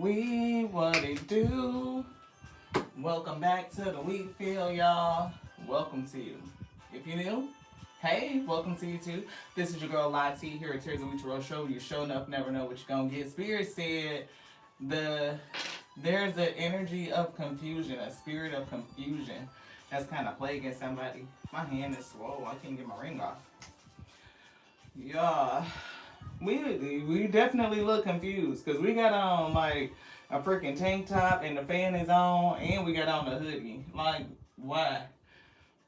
What it do? Welcome back to the Wheat Field, y'all. Welcome to you. If you're new, hey, welcome to you too. This is your girl Lati here at Tears of Wheat Roll Show. You show enough, never know what you're gonna get. Spirit said there's an energy of confusion, a spirit of confusion that's kind of plaguing somebody. My hand is swollen. I can't get my ring off. Yeah. We definitely look confused because we got on like a freaking tank top and the fan is on and we got on the hoodie. Like, why?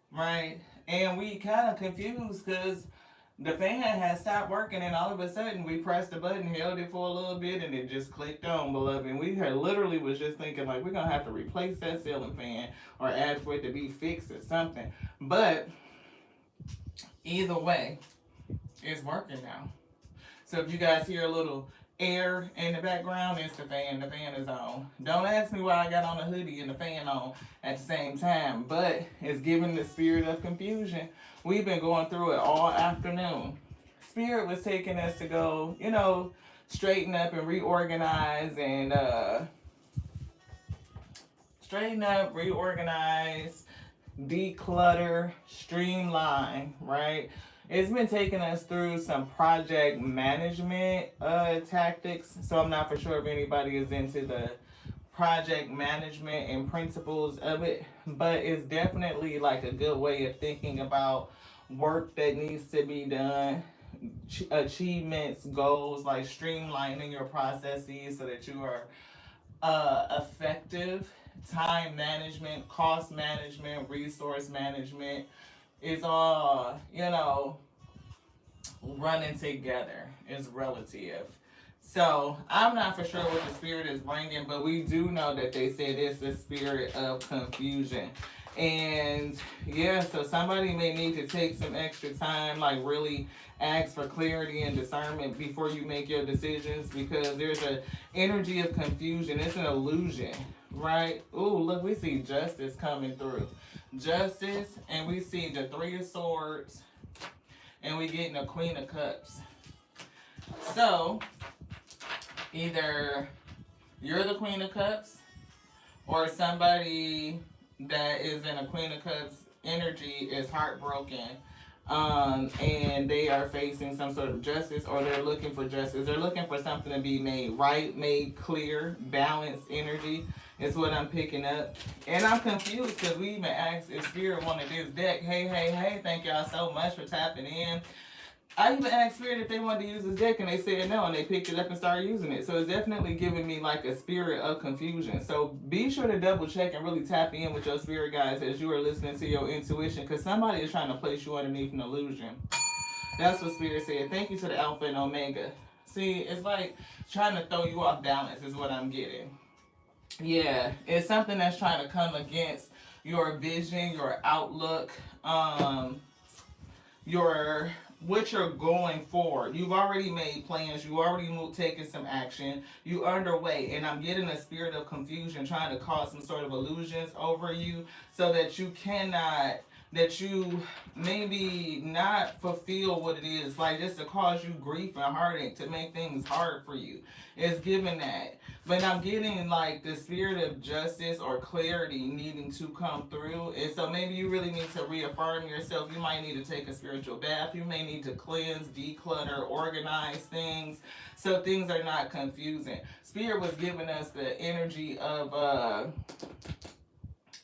Right? And we kind of confused because the fan had stopped working and all of a sudden we pressed the button, held it for a little bit, and it just clicked on, beloved. And we had literally was just thinking like we're going to have to replace that ceiling fan or ask for it to be fixed or something. But either way, it's working now. So if you guys hear a little air in the background, it's the fan. The fan is on. Don't ask me why I got on the hoodie and the fan on at the same time, but it's giving the spirit of confusion. We've been going through it all afternoon. Spirit was taking us to go, straighten up and reorganize and declutter, streamline, right? It's been taking us through some project management tactics. So I'm not for sure if anybody is into the project management and principles of it, but it's definitely like a good way of thinking about work that needs to be done, achievements, goals, like streamlining your processes so that you are effective. Time management, cost management, resource management is all, running together. Is relative. So I'm not for sure what the spirit is bringing, but we do know that they said it's the spirit of confusion. And yeah, so somebody may need to take some extra time, like really ask for clarity and discernment before you make your decisions because there's an energy of confusion. It's an illusion, right? Ooh, look, we see justice coming through. Justice, and we see the Three of Swords, and we getting a Queen of Cups. So, either you're the Queen of Cups, or somebody that is in a Queen of Cups energy is heartbroken, and they are facing some sort of justice, or they're looking for justice. They're looking for something to be made right, made clear, balanced energy is what I'm picking up. And I'm confused because we even asked if Spirit wanted this deck. Hey, thank y'all so much for tapping in. I even asked Spirit if they wanted to use this deck and they said no, and they picked it up and started using it. So it's definitely giving me like a spirit of confusion. So be sure to double check and really tap in with your spirit guides as you are listening to your intuition, because somebody is trying to place you underneath an illusion. That's what Spirit said. Thank you to the Alpha and Omega. See, it's like trying to throw you off balance is what I'm getting. Yeah, it's something that's trying to come against your vision, your outlook, your what you're going for. You've already made plans. You already taken some action. You underway, and I'm getting a spirit of confusion trying to cause some sort of illusions over you so that you cannot. That you maybe not fulfill what it is, like just to cause you grief and heartache, to make things hard for you. It's giving that. But I'm getting like the spirit of justice or clarity needing to come through. And so maybe you really need to reaffirm yourself. You might need to take a spiritual bath. You may need to cleanse, declutter, organize things so things are not confusing. Spirit was giving us the energy of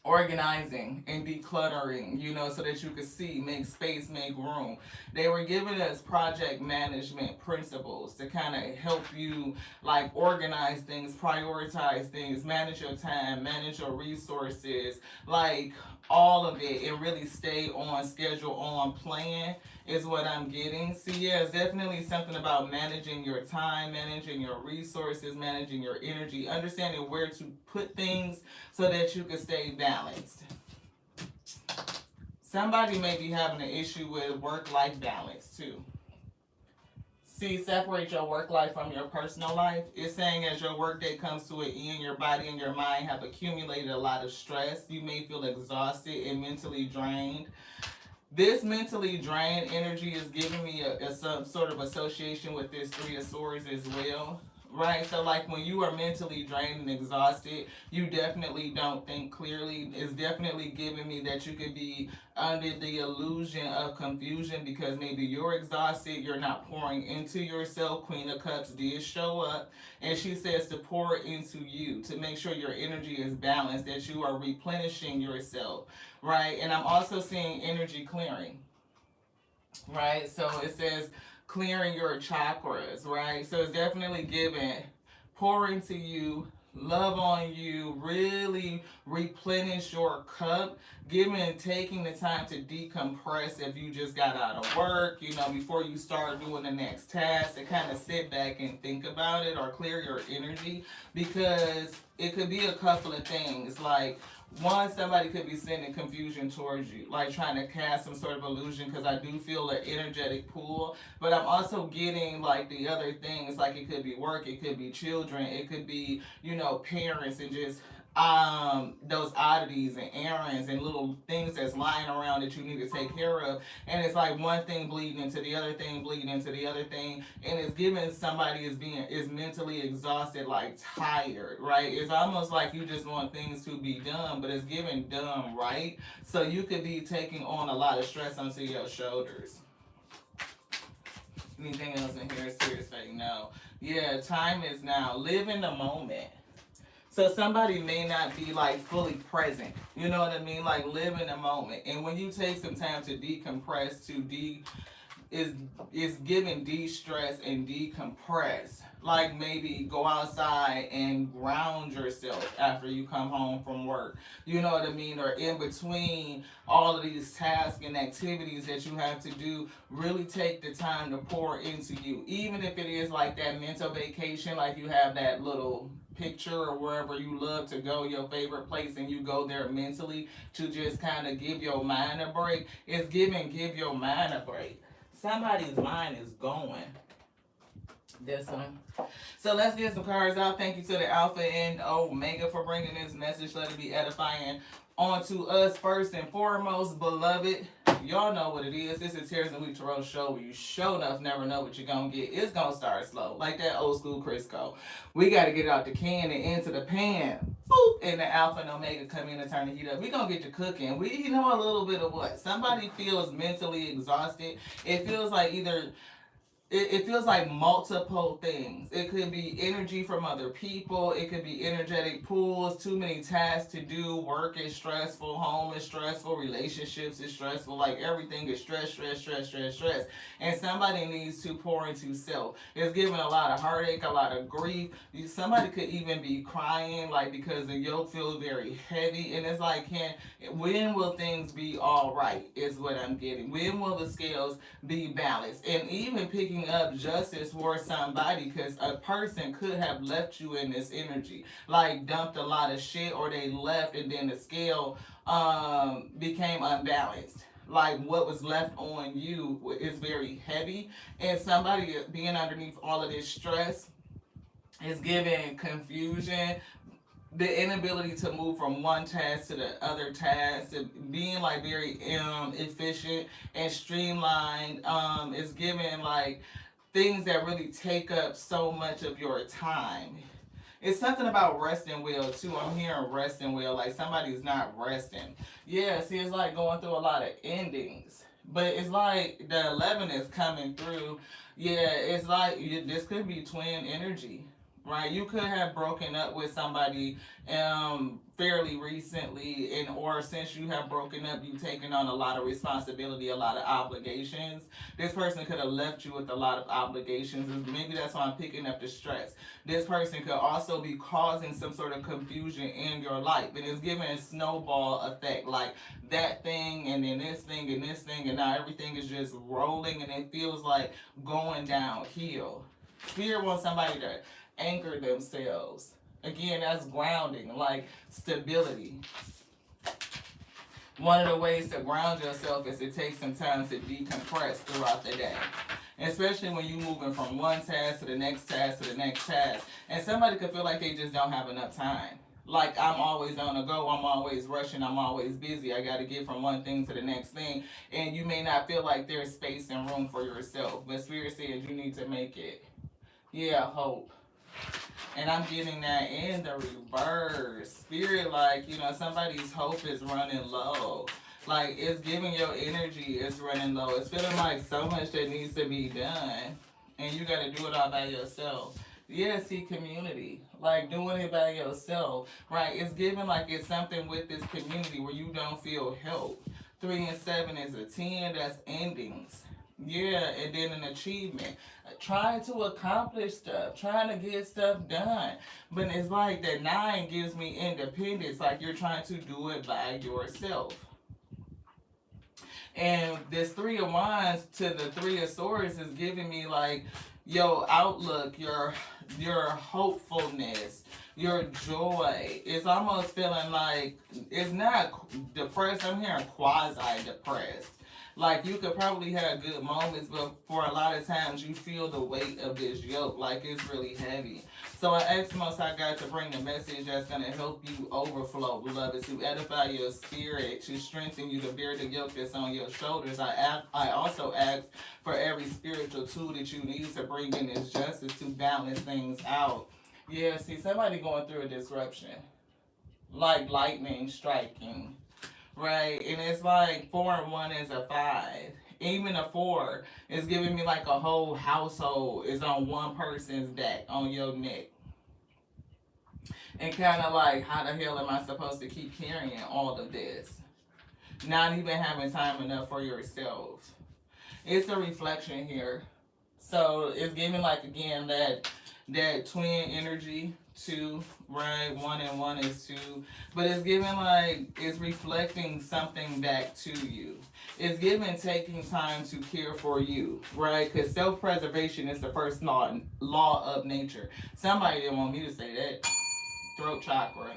organizing and decluttering, so that you could see, make space, make room. They were giving us project management principles to kind of help you like organize things, prioritize things, manage your time, manage your resources, like all of it, and really stay on schedule, on plan is what I'm getting. See, yeah, it's definitely something about managing your time, managing your resources, managing your energy, understanding where to put things so that you can stay balanced. Somebody may be having an issue with work-life balance too. See, separate your work life from your personal life. It's saying as your workday comes to an end, your body and your mind have accumulated a lot of stress. You may feel exhausted and mentally drained. This mentally drained energy is giving me some sort of association with this Three of Swords as well, right? So like when you are mentally drained and exhausted, you definitely don't think clearly. It's definitely giving me that you could be under the illusion of confusion because maybe you're exhausted, you're not pouring into yourself. Queen of Cups did show up, and she says to pour into you, to make sure your energy is balanced, that you are replenishing yourself, right? And I'm also seeing energy clearing, right? So it says clearing your chakras, right? So it's definitely giving, pour into you, love on you, really replenish your cup, giving, taking the time to decompress if you just got out of work, you know, before you start doing the next task, and kind of sit back and think about it or clear your energy, because it could be a couple of things. Like, one, somebody could be sending confusion towards you, like trying to cast some sort of illusion, because I do feel an energetic pull. But I'm also getting like the other things, like it could be work, it could be children, it could be, you know, parents, and just those oddities and errands and little things that's lying around that you need to take care of. And it's like one thing bleeding into the other thing, bleeding into the other thing, and it's giving somebody is mentally exhausted, like tired, right? It's almost like you just want things to be done, but it's giving done right. So you could be taking on a lot of stress onto your shoulders. Anything else in here? Spirit say no. Yeah, time is now. Live in the moment. So somebody may not be like fully present. You know what I mean? Like live in the moment. And when you take some time to decompress, to is giving de-stress and decompress. Like maybe go outside and ground yourself after you come home from work. You know what I mean? Or in between all of these tasks and activities that you have to do, really take the time to pour into you. Even if it is like that mental vacation, like you have that little picture or wherever you love to go, your favorite place, and you go there mentally to just kind of give your mind a break. It's give your mind a break. Somebody's mind is going. This one. So let's get some cards out. Thank you to the Alpha and Omega for bringing this message. Let it be edifying onto us first and foremost, beloved. Y'all know what it is. This is Tears and Week Tarot show where you show enough never know what you're going to get. It's going to start slow, like that old school Crisco. We got to get it out the can and into the pan. Boop, and the Alpha and Omega come in and turn the heat up. We going to get you cooking. We know a little bit of what? Somebody feels mentally exhausted. It feels like either it feels like multiple things. It could be energy from other people. It could be energetic pulls, too many tasks to do. Work is stressful. Home is stressful. Relationships is stressful. Like everything is stress. And somebody needs to pour into self. It's giving a lot of heartache, a lot of grief. Somebody could even be crying, like because the yoke feels very heavy. And it's like, when will things be all right? Is what I'm getting. When will the scales be balanced? And even picking up justice for somebody, because a person could have left you in this energy, like dumped a lot of shit, or they left and then the scale became unbalanced. Like what was left on you is very heavy, and somebody being underneath all of this stress is giving confusion, the inability to move from one task to the other task, to being like very efficient and streamlined, is giving like things that really take up so much of your time. It's something about resting well too. I'm hearing resting well, like somebody's not resting. Yeah, see, it's like going through a lot of endings. But it's like the 11 is coming through. Yeah, it's like this could be twin energy, right? You could have broken up with somebody fairly recently, and or since you have broken up, you've taken on a lot of responsibility, a lot of obligations. This person could have left you with a lot of obligations. Maybe that's why I'm picking up the stress. This person could also be causing some sort of confusion in your life, and it's giving a snowball effect, like that thing and then this thing and this thing, and now everything is just rolling, and it feels like going downhill. Spirit wants somebody to anchor themselves. Again, that's grounding, like stability. One of the ways to ground yourself is to take some time to decompress throughout the day. Especially when you're moving from one task to the next task to the next task. And somebody could feel like they just don't have enough time. Like, I'm always on the go, I'm always rushing, I'm always busy. I got to get from one thing to the next thing. And you may not feel like there's space and room for yourself. But Spirit says you need to make it. Yeah, hope. And I'm getting that in the reverse. Spirit, like, you know, somebody's hope is running low. Like, it's giving your energy is running low. It's feeling like so much that needs to be done. And you got to do it all by yourself. Yeah, see, community. Like, doing it by yourself, right? It's giving like it's something with this community where you don't feel help. 3 and 7 is a 10, that's endings. Yeah, and then an achievement. Trying to accomplish stuff, trying to get stuff done. But it's like that 9 gives me independence, like you're trying to do it by yourself. And this 3 of Wands to the 3 of Swords is giving me like your outlook, your hopefulness, your joy. It's almost feeling like it's not depressed. I'm hearing quasi depressed. Like you could probably have good moments, but for a lot of times you feel the weight of this yoke, like it's really heavy. So I asked Most High God to bring the message that's going to help you overflow, beloved, to edify your spirit, to strengthen you, to bear the yoke that's on your shoulders. I also ask for every spiritual tool that you need to bring in this justice to balance things out. Yeah, see, somebody going through a disruption, like lightning striking. Right, and it's like 4 and 1 is a 5. Even a 4 is giving me like a whole household is on one person's back, on your neck. And kind of like, how the hell am I supposed to keep carrying all of this? Not even having time enough for yourself. It's a reflection here. So it's giving like, again, that twin energy. 2, right? 1 and 1 is 2. But it's giving like, it's reflecting something back to you. It's giving taking time to care for you, right? Because self-preservation is the first law of nature. Somebody didn't want me to say that. Throat chakra.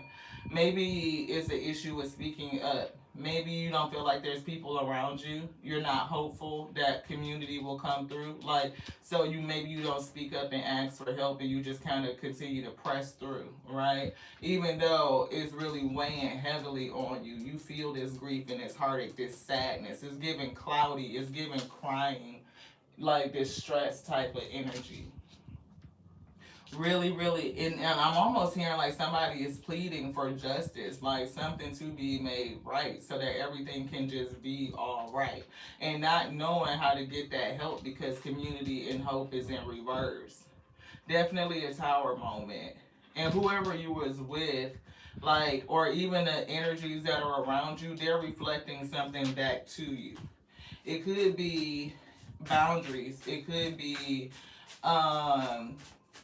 Maybe it's an issue with speaking up. Maybe you don't feel like there's people around you. You're not hopeful that community will come through. Like, so maybe you don't speak up and ask for help and you just kind of continue to press through, right? Even though it's really weighing heavily on you. You feel this grief and this heartache, this sadness. It's giving cloudy, it's giving crying, like this stress type of energy. Really, really, and I'm almost hearing like somebody is pleading for justice, like something to be made right so that everything can just be all right. And not knowing how to get that help because community and hope is in reverse. Definitely a tower moment. And whoever you was with, like, or even the energies that are around you, they're reflecting something back to you. It could be boundaries. It could be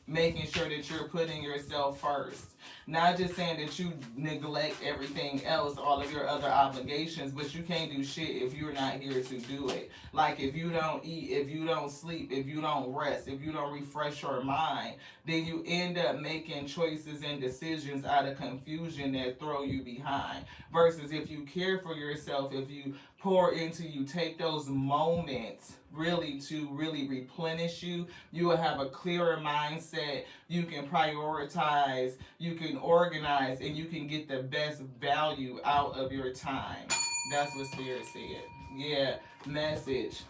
making sure that you're putting yourself first. Not just saying that you neglect everything else, all of your other obligations, but you can't do shit if you're not here to do it. Like if you don't eat, if you don't sleep, if you don't rest, if you don't refresh your mind, then you end up making choices and decisions out of confusion that throw you behind. Versus if you care for yourself, if you pour into you, take those moments really to really replenish you, you will have a clearer mindset, you can prioritize, you can organize, and you can get the best value out of your time. That's what Spirit said. Yeah, message.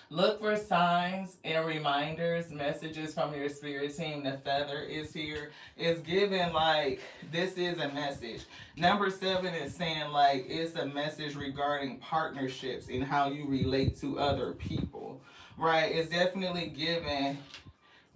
Look for signs and reminders, messages from your spirit team. The feather is here. It's given like this is a message. Number 7 is saying like it's a message regarding partnerships and how you relate to other people. Right? It's definitely given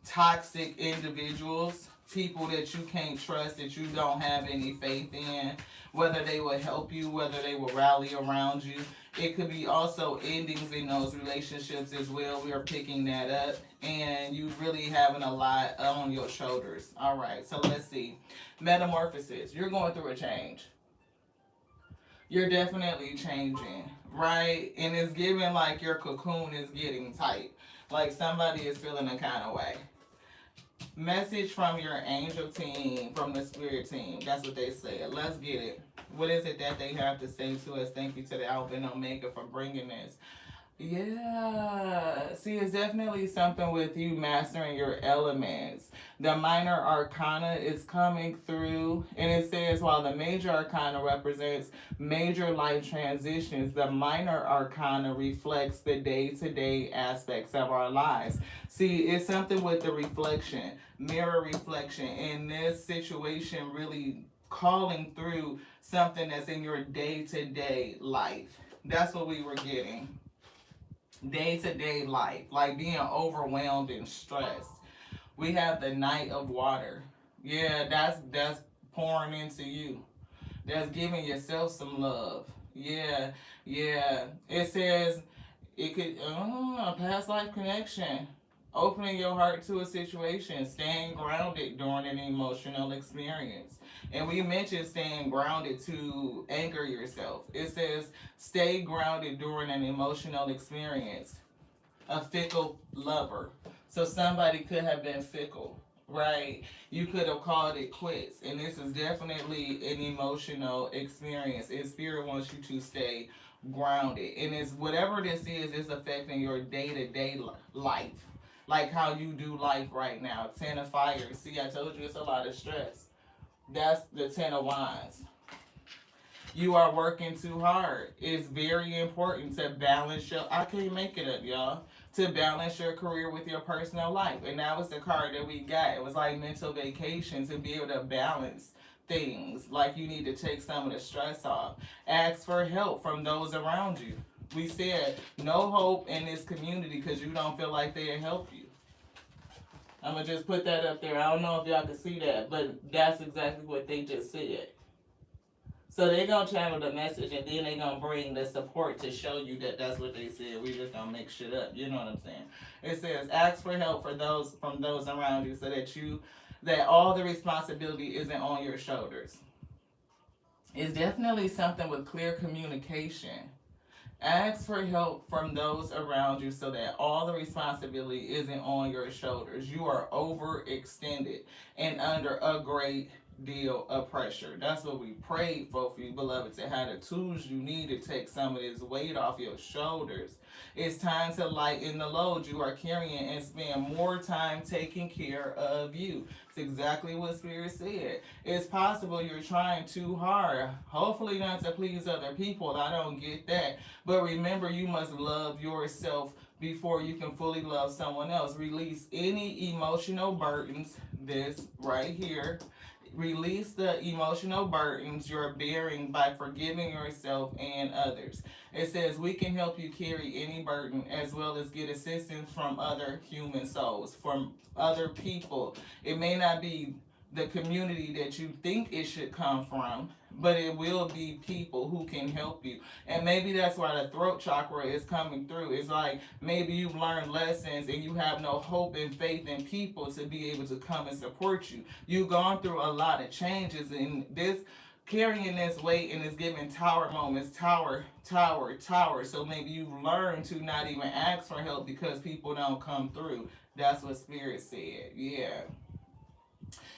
toxic individuals, people that you can't trust, that you don't have any faith in, whether they will help you, whether they will rally around you. It could be also endings in those relationships as well. We are picking that up. And you really having a lot on your shoulders. All right, so let's see. Metamorphosis. You're going through a change. You're definitely changing, right? And it's giving like your cocoon is getting tight. Like somebody is feeling a kind of way. Message from your angel team, from the spirit team. That's what they said. Let's get it. What is it that they have to say to us? Thank you to the Alpha and Omega for bringing this. Yeah. See, it's definitely something with you mastering your elements. The minor arcana is coming through, and it says while the major arcana represents major life transitions, the minor arcana reflects the day to day aspects of our lives. See, it's something with the reflection, mirror reflection, in this situation, really calling through something that's in your day to day life. That's what we were getting, day to day life, like being overwhelmed and stressed. We have the Knight of Water. Yeah, that's pouring into you. That's giving yourself some love. Yeah, yeah. It says it could a past life connection. Opening your heart to a situation, staying grounded during an emotional experience. And we mentioned staying grounded to anchor yourself. It says stay grounded during an emotional experience. A fickle lover. So somebody could have been fickle, right? You could have called it quits. And this is definitely an emotional experience. And Spirit wants you to stay grounded. And it's whatever this is affecting your day to day life. Like how you do life right now. 10 of fire. See, I told you it's a lot of stress. That's the 10 of wands. You are working too hard. It's very important to balance your, I can't make it up, y'all, to balance your career with your personal life. And that was the card that we got. It was like mental vacation, to be able to balance things. Like you need to take some of the stress off. Ask for help from those around you. We said no hope in this community because you don't feel like they'll help you. I'm going to just put that up there. I don't know if y'all can see that, but that's exactly what they just said. So they gonna channel the message, and then they gonna bring the support to show you that that's what they said. We just gonna make shit up. You know what I'm saying? It says ask for help for those from those around you, so that all the responsibility isn't on your shoulders. It's definitely something with clear communication. Ask for help from those around you so that all the responsibility isn't on your shoulders. You are overextended and under a great deal of pressure. That's what we prayed for you, beloved, to have the tools you need to take some of this weight off your shoulders. It's time to lighten the load you are carrying and spend more time taking care of you. It's exactly what Spirit said. It's possible you're trying too hard, hopefully not to please other people. I don't get that. But remember, you must love yourself before you can fully love someone else. Release any emotional burdens, this right here. Release the emotional burdens you're bearing by forgiving yourself and others. It says we can help you carry any burden as well as get assistance from other human souls, from other people. It may not be the community that you think it should come from, but it will be people who can help you. And maybe that's why the throat chakra is coming through. It's like maybe you've learned lessons and you have no hope and faith in people to be able to come and support you. You've gone through a lot of changes, and this carrying this weight and it's giving tower moments, tower, tower, tower. So maybe you've learned to not even ask for help because people don't come through. That's what Spirit said. Yeah.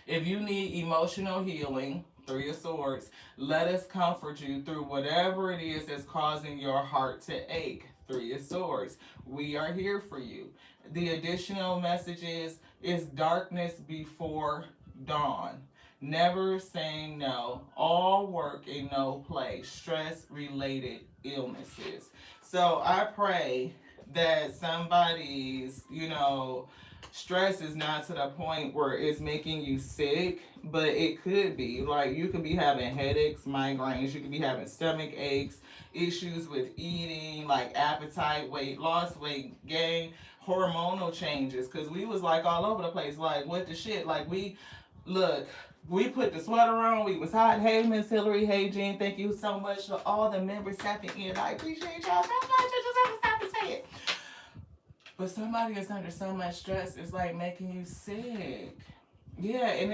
If you need emotional healing, Three of Swords, let us comfort you through whatever it is that's causing your heart to ache. Three of Swords. We are here for you. The additional message is darkness before dawn. Never saying no. All work and no play. Stress related illnesses. So I pray that somebody's, stress is not to the point where it's making you sick, but it could be. Like you could be having headaches, migraines, you could be having stomach aches, issues with eating, like appetite, weight loss, weight gain, hormonal changes. Cause we was like all over the place. Like what the shit? Like we put the sweater on. We was hot. Hey, Miss Hillary. Hey, Jean. Thank you so much for all the members tapping in. I appreciate y'all so much. I just have to stop and say it. But somebody is under so much stress, it's like making you sick. Yeah, and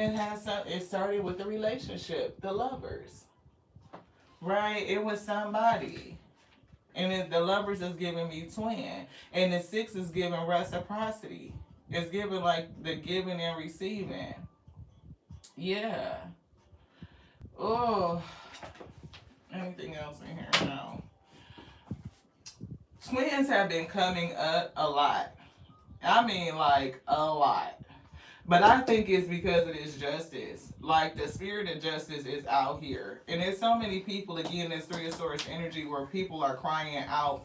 it started with the relationship, the lovers, right? It was somebody. And the lovers is giving me twin. And the 6 is giving reciprocity. It's giving like the giving and receiving. Yeah. Oh, anything else in here? No. twins have been coming up a lot. I mean, like, a lot. But I think it's because it is justice. Like, the spirit of justice is out here. And there's so many people, again, this Three of Swords energy where people are crying out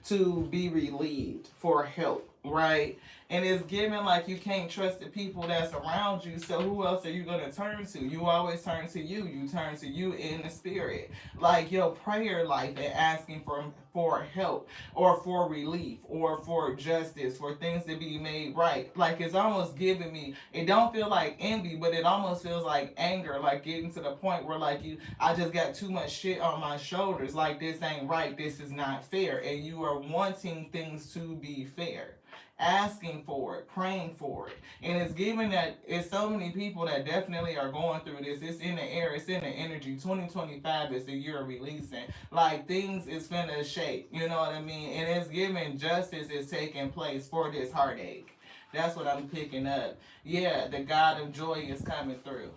to be relieved, for help, right? And it's given like you can't trust the people that's around you, so who else are you going to turn to? You always turn to you. You turn to you in the spirit. Like your prayer life and asking for help or for relief or for justice, for things to be made right. Like it's almost giving me, it don't feel like envy, but it almost feels like anger, like getting to the point where like I just got too much shit on my shoulders. Like this ain't right, this is not fair. And you are wanting things to be fair, asking for it, praying for it. And it's given that it's so many people that definitely are going through this. It's in the air, it's in the energy. 2025 is the year of releasing. Like things is finna shake, you know what I mean? And it's given justice is taking place for this heartache. That's what I'm picking up. Yeah, the God of joy is coming through.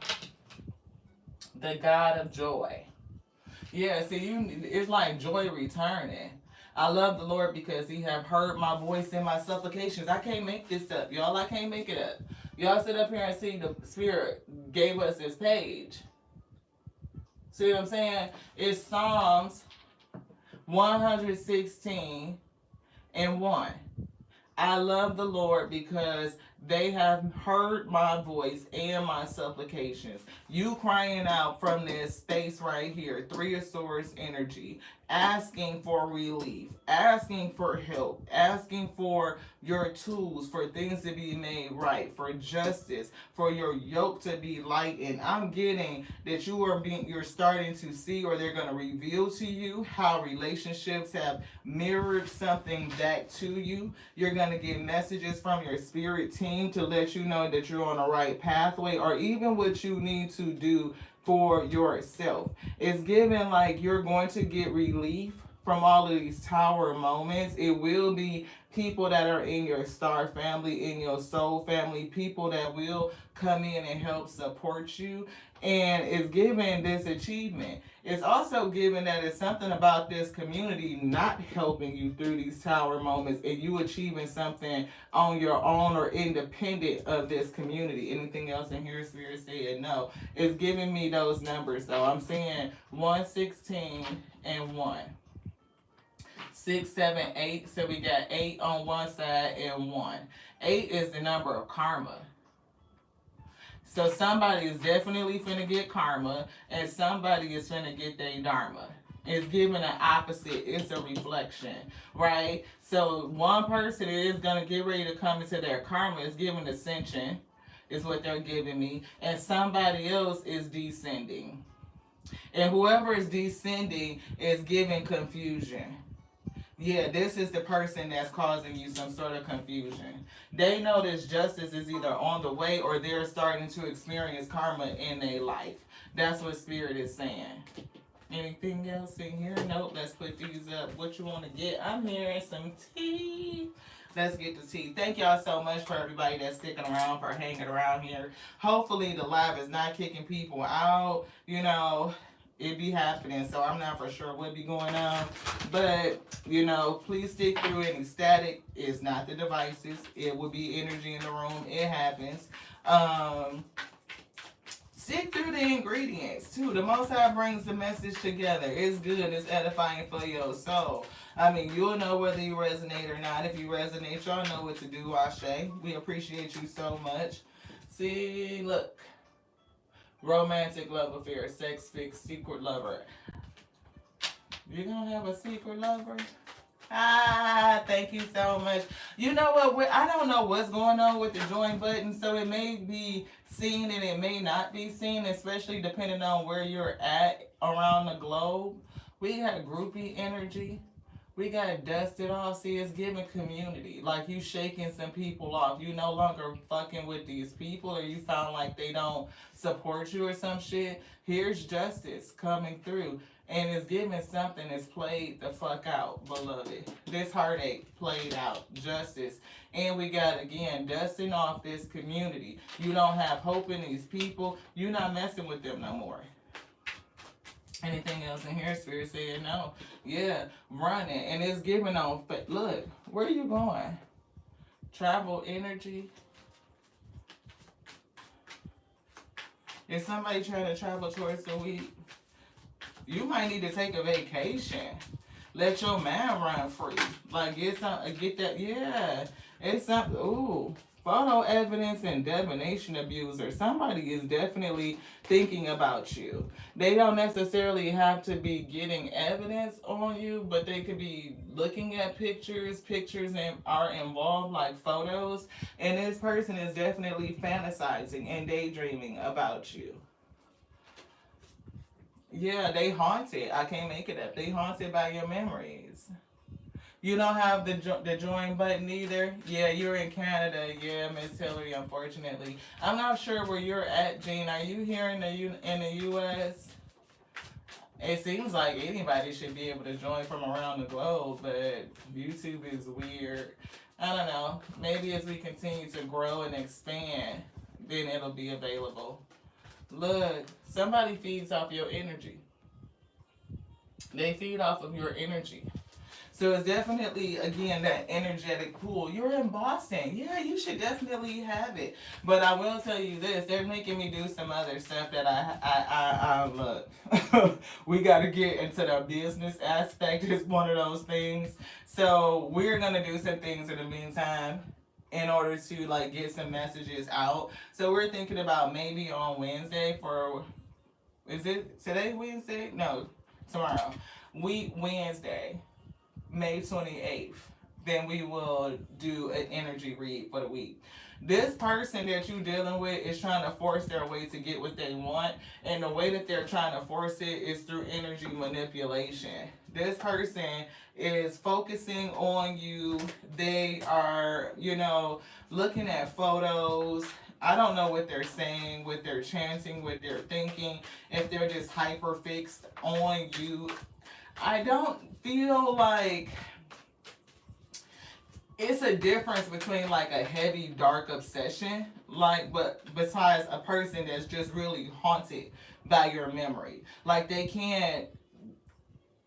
The God of joy. Yeah, see, it's like joy returning. I love the Lord because he have heard my voice and my supplications. I can't make this up, y'all. I can't make it up. Y'all sit up here and see the Spirit gave us this page. See what I'm saying? It's Psalms 116 and 1. I love the Lord because they have heard my voice and my supplications. You crying out from this space right here, Three of Swords energy, asking for relief, asking for help, asking for your tools, for things to be made right, for justice, for your yoke to be lightened. I'm getting that you're starting to see, or they're going to reveal to you how relationships have mirrored something back to you. You're going to get messages from your spirit team to let you know that you're on the right pathway, or even what you need to do for yourself. It's given like you're going to get relief from all of these tower moments. It will be people that are in your star family, in your soul family, people that will come in and help support you. And it's given this achievement. It's also given that it's something about this community not helping you through these tower moments and you achieving something on your own or independent of this community. Anything else in here, Spirit said no. It's giving me those numbers though. I'm seeing 116 and 1. 6, 7, 8. So we got 8 on one side and 1. 8 is the number of karma. So somebody is definitely finna get karma, and somebody is finna get their dharma. It's giving an opposite. It's a reflection, right? So one person is gonna get ready to come into their karma. It's giving ascension, is what they're giving me, and somebody else is descending. And whoever is descending is giving confusion. Yeah, this is the person that's causing you some sort of confusion. They know this justice is either on the way or they're starting to experience karma in their life. That's what Spirit is saying. Anything else in here? Nope, let's put these up. What you want to get? I'm hearing some tea. Let's get the tea. Thank y'all so much for everybody that's sticking around, for hanging around here. Hopefully the live is not kicking people out. You know, it be happening, so I'm not for sure what be going on, but you know, please stick through. Any static is not the devices, it will be energy in the room. It happens. Stick through the ingredients too. The Most High brings the message together. It's good, it's edifying for your soul. I mean, you'll know whether you resonate or not. If you resonate, y'all know what to do. Ashe, we appreciate you so much. See, look, romantic love affair, sex fix, secret lover. You gonna have a secret lover? Ah, thank you so much. You know what? I don't know what's going on with the join button, so it may be seen and it may not be seen, especially depending on where you're at around the globe. We got groupie energy. We got to dust it off. See, it's giving community. Like you shaking some people off. You no longer fucking with these people, or you found like they don't support you or some shit. Here's justice coming through. And it's giving something that's played the fuck out, beloved. This heartache played out. Justice. And we got, again, dusting off this community. You don't have hope in these people. You're not messing with them no more. Anything else in here? Spirit saying no. Yeah, running. And it's giving on. Look, where are you going? Travel energy. Is somebody trying to travel towards the week? You might need to take a vacation. Let your mind run free. Like get that. Yeah, it's something. Ooh, photo evidence and divination abuser. Somebody is definitely thinking about you. They don't necessarily have to be getting evidence on you, but they could be looking at pictures. Pictures and are involved like photos, and this person is definitely fantasizing and daydreaming about you. Yeah, they haunted. I can't make it up. They haunted by your memories. You don't have the join button either. Yeah, you're in Canada. Yeah, Miss Hillary. Unfortunately, I'm not sure where you're at, Jean. Are you here in the U.S.? It seems like anybody should be able to join from around the globe, but YouTube is weird. I don't know. Maybe as we continue to grow and expand, then it'll be available. Look, somebody feeds off your energy. They feed off of your energy. So it's definitely, again, that energetic pool. You're in Boston. Yeah, you should definitely have it. But I will tell you this. They're making me do some other stuff that I look. We got to get into the business aspect. It's one of those things. So we're going to do some things in the meantime in order to like get some messages out. So we're thinking about maybe on Wednesday for, is it today Wednesday? No, tomorrow. Wednesday, May 28th. Then we will do an energy read for the week. This person that you're dealing with is trying to force their way to get what they want. And the way that they're trying to force it is through energy manipulation. This person is focusing on you. They are, looking at photos. I don't know what they're saying, what they're chanting, what they're thinking, if they're just hyper fixed on you. I don't feel like it's a difference between like a heavy dark obsession, but besides a person that's just really haunted by your memory. Like they can't,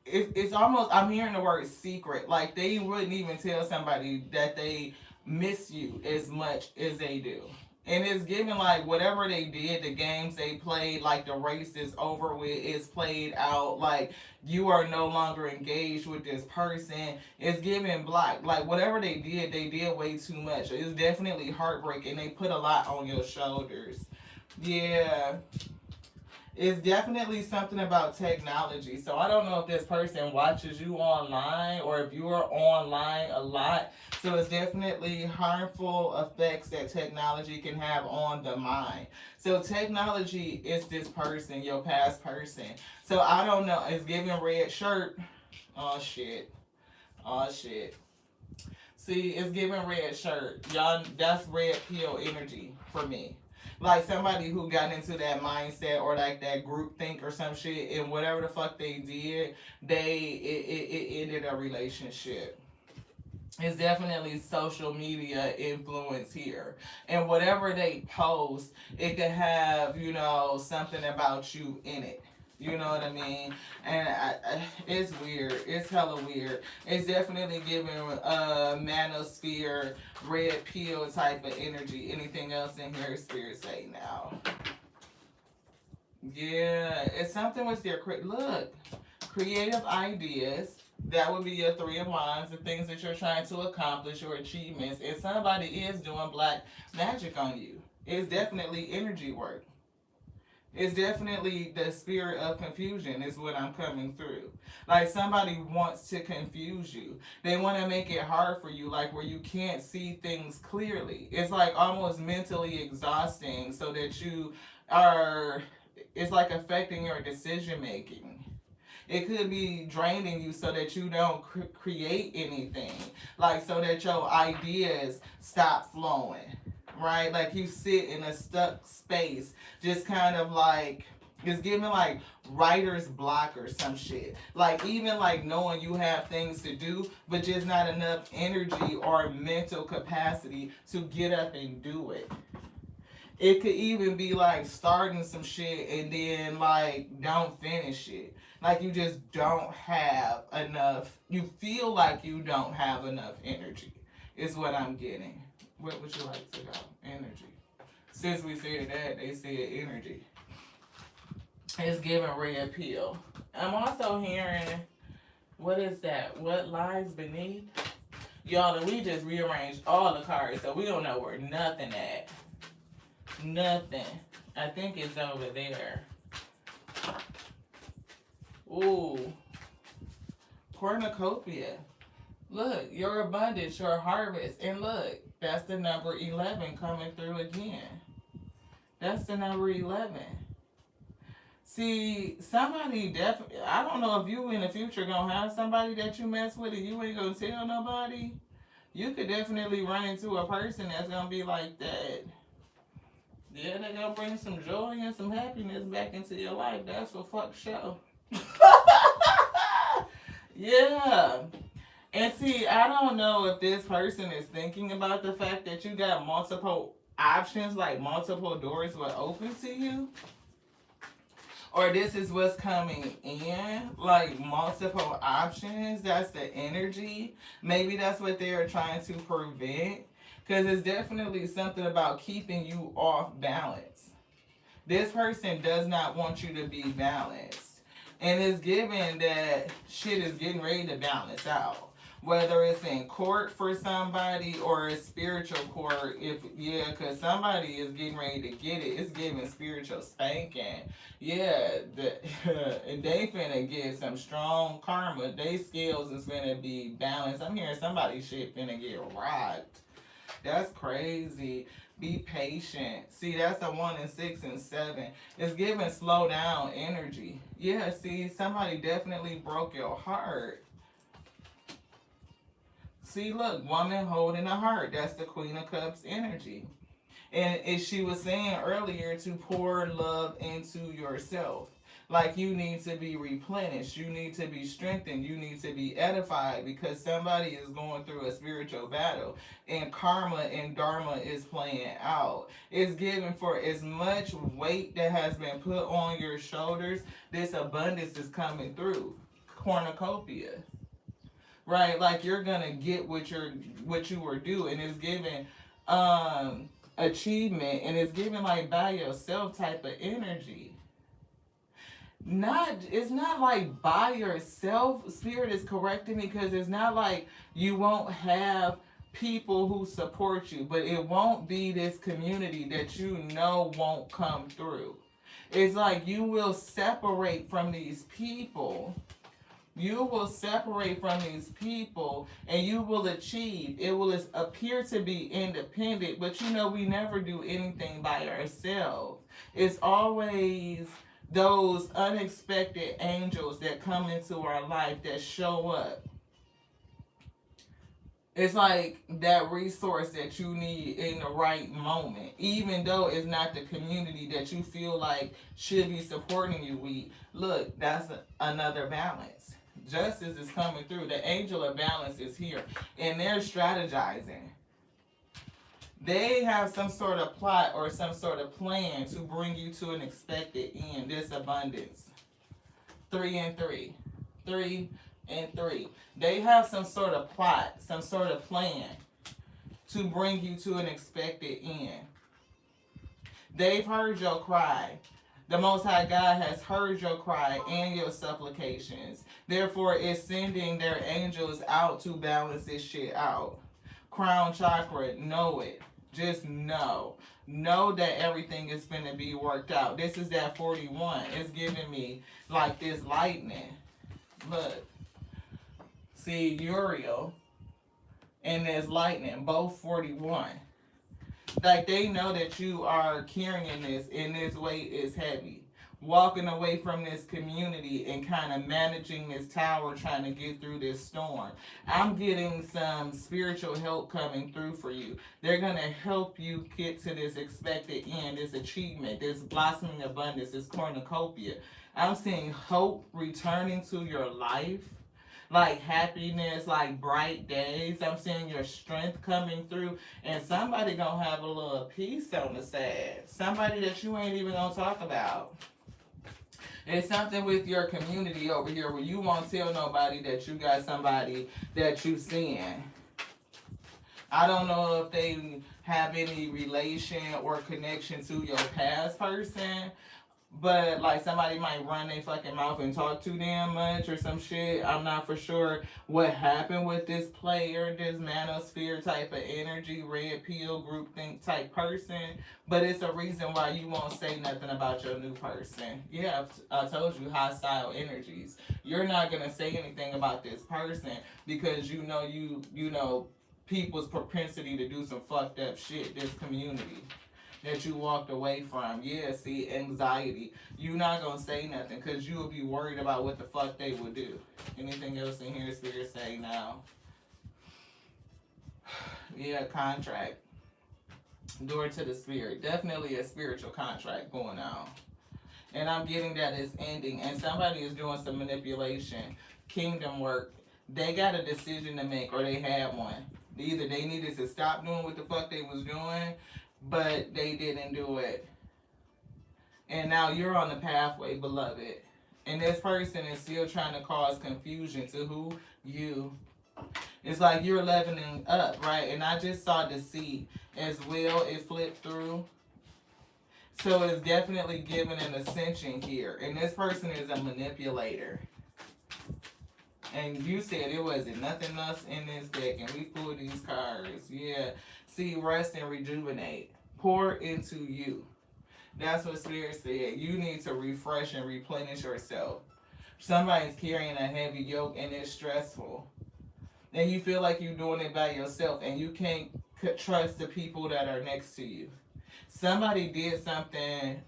it's almost, I'm hearing the word secret. Like they wouldn't even tell somebody that they miss you as much as they do. And it's given like whatever they did, the games they played, like the race is over with, it's played out, like you are no longer engaged with this person. It's given black. Like whatever they did way too much. It's definitely heartbreaking. They put a lot on your shoulders. Yeah. It's definitely something about technology. So I don't know if this person watches you online or if you are online a lot. So it's definitely harmful effects that technology can have on the mind. So technology is this person, your past person. So I don't know. It's giving red shirt. Oh shit. Oh shit. See, it's giving red shirt. Y'all, that's red pill energy for me. Like somebody who got into that mindset or like that group think or some shit, and whatever the fuck they did, it ended a relationship. It's definitely social media influence here. And whatever they post, it could have, something about you in it. You know what I mean? And it's weird. It's hella weird. It's definitely giving manosphere, red pill type of energy. Anything else in here, Spirit say now? Yeah, it's something with your, look, creative ideas. That would be your 3 of Wands, the things that you're trying to accomplish, your achievements. And somebody is doing black magic on you. It's definitely energy work. It's definitely the spirit of confusion is what I'm coming through. Like somebody wants to confuse you. They want to make it hard for you, like where you can't see things clearly. It's like almost mentally exhausting so that you are, it's like affecting your decision making. It could be draining you so that you don't create anything. Like so that your ideas stop flowing. Right? Like you sit in a stuck space, just kind of like, it's giving like writer's block or some shit. Like even like knowing you have things to do, but just not enough energy or mental capacity to get up and do it. It could even be like starting some shit and then like don't finish it. Like you just don't have enough. You feel like you don't have enough energy. Is what I'm getting. What would you like to go? Energy. Since we said that, they said energy. It's giving red pill. I'm also hearing, what is that? What lies beneath? Y'all, and we just rearranged all the cards, so we don't know where nothing at. Nothing. I think it's over there. Ooh. Cornucopia. Look, your abundance, your harvest. And look, that's the number 11 coming through again. That's the number 11. See, somebody definitely, I don't know if you in the future gonna have somebody that you mess with and you ain't gonna tell nobody. You could definitely run into a person that's gonna be like that. Yeah, they gonna bring some joy and some happiness back into your life. That's for fuck sure. Yeah. And see, I don't know if this person is thinking about the fact that you got multiple options, like multiple doors will open to you. Or this is what's coming in, like multiple options. That's the energy. Maybe that's what they are trying to prevent. Because it's definitely something about keeping you off balance. This person does not want you to be balanced. And it's given that shit is getting ready to balance out. Whether it's in court for somebody or a spiritual court, because somebody is getting ready to get it. It's giving spiritual spanking. Yeah, and they finna get some strong karma. They scales is finna be balanced. I'm hearing somebody's shit finna get rocked. That's crazy. Be patient. See, that's a 1 and 6 and 7. It's giving slow down energy. Yeah, see, somebody definitely broke your heart. See, look, woman holding a heart. That's the Queen of Cups energy. And as she was saying earlier, to pour love into yourself. Like you need to be replenished. You need to be strengthened. You need to be edified because somebody is going through a spiritual battle. And karma and dharma is playing out. It's given for as much weight that has been put on your shoulders. This abundance is coming through. Cornucopia. Right, like you're gonna get what you were due, and it's giving achievement, and it's giving like by yourself type of energy. It's not like by yourself. Spirit is correcting me because it's not like you won't have people who support you, but it won't be this community that you know won't come through. It's like you will separate from these people. You will separate from these people and you will achieve. It will appear to be independent, but you know we never do anything by ourselves. It's always those unexpected angels that come into our life that show up. It's like that resource that you need in the right moment, even though it's not the community that you feel like should be supporting you. Look, that's another balance. Justice is coming through. The angel of balance is here. And they're strategizing. They have some sort of plot or some sort of plan to bring you to an expected end. This abundance. 3 and 3. 3 and 3. They have some sort of plot, some sort of plan to bring you to an expected end. They've heard your cry. The Most High God has heard your cry and your supplications. Therefore, it's sending their angels out to balance this shit out. Crown chakra, know it. Just know. Know that everything is going to be worked out. This is that 41. It's giving me like this lightning. Look. See, Uriel and there's lightning. Both 41. Like they know that you are carrying this and this weight is heavy. Walking away from this community and kind of managing this tower, trying to get through this storm. I'm getting some spiritual help coming through for you. They're going to help you get to this expected end, this achievement, this blossoming abundance, this cornucopia. I'm seeing hope returning to your life. like happiness, like bright days. I'm seeing your strength coming through, and somebody gonna have a little piece on the side. Somebody that you ain't even gonna talk about. It's something with your community over here where you won't tell nobody that you got somebody that you seeing. I don't know if they have any relation or connection to your past person, but like somebody might run their fucking mouth and talk too damn much or some shit. I'm not for sure what happened with this player, this manosphere type of energy, red pill groupthink type person. But it's a reason why you won't say nothing about your new person. Yeah, I told you hostile energies. You're not gonna say anything about this person because you know people's propensity to do some fucked up shit. This community that you walked away from. Yeah, see, anxiety. You not gonna say nothing because you will be worried about what the fuck they will do. Anything else in here, Spirit say now? Yeah, contract. Door to the Spirit. Definitely a spiritual contract going on. And I'm getting that it's ending. And somebody is doing some manipulation, kingdom work. They got a decision to make, or they had one. Either they needed to stop doing what the fuck they was doing, but they didn't do it. And now you're on the pathway, beloved. And this person is still trying to cause confusion to who? You. It's like you're leveling up, right? And I just saw deceit as well. It flipped through. So it's definitely giving an ascension here. And this person is a manipulator. And you said it wasn't nothing else in this deck. And we pulled these cards. Yeah. See, rest and rejuvenate. Pour into you. That's what Spirit said. You need to refresh and replenish yourself. Somebody's carrying a heavy yoke and it's stressful. And you feel like you're doing it by yourself and you can't trust the people that are next to you. Somebody did something.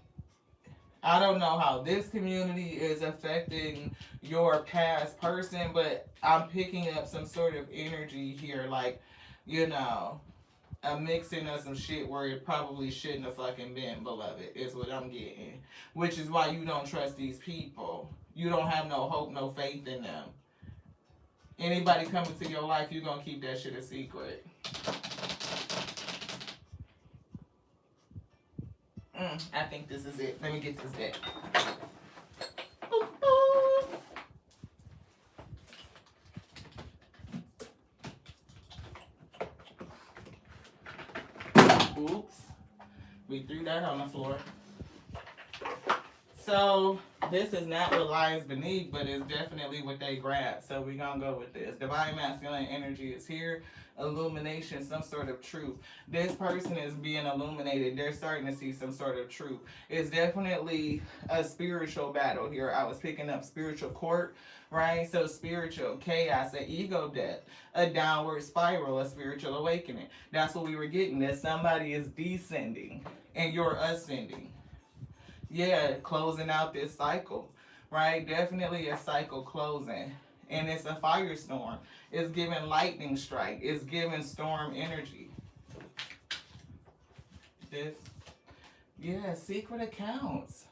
I don't know how this community is affecting your past person, but I'm picking up some sort of energy here, like, you know, a mixing of some shit where it probably shouldn't have fucking been, beloved, is what I'm getting. Which is why you don't trust these people. You don't have no hope, no faith in them. Anybody coming to your life, you're going to keep that shit a secret. I think this is it. Let me get this deck. Oops. We threw that on the floor. So, this is not what lies beneath, but it's definitely what they grab. So, we're going to go with this. Divine masculine energy is here. Illumination, some sort of truth. This person is being illuminated. They're starting to see some sort of truth. It's definitely a spiritual battle here. I was picking up spiritual court, right? So spiritual chaos, an ego death, a downward spiral, a spiritual awakening. That's what we were getting. That somebody is descending and you're ascending. Yeah, closing out this cycle, right? Definitely a cycle closing. And it's a firestorm. It's giving lightning strike. It's giving storm energy. This. Yeah, secret accounts.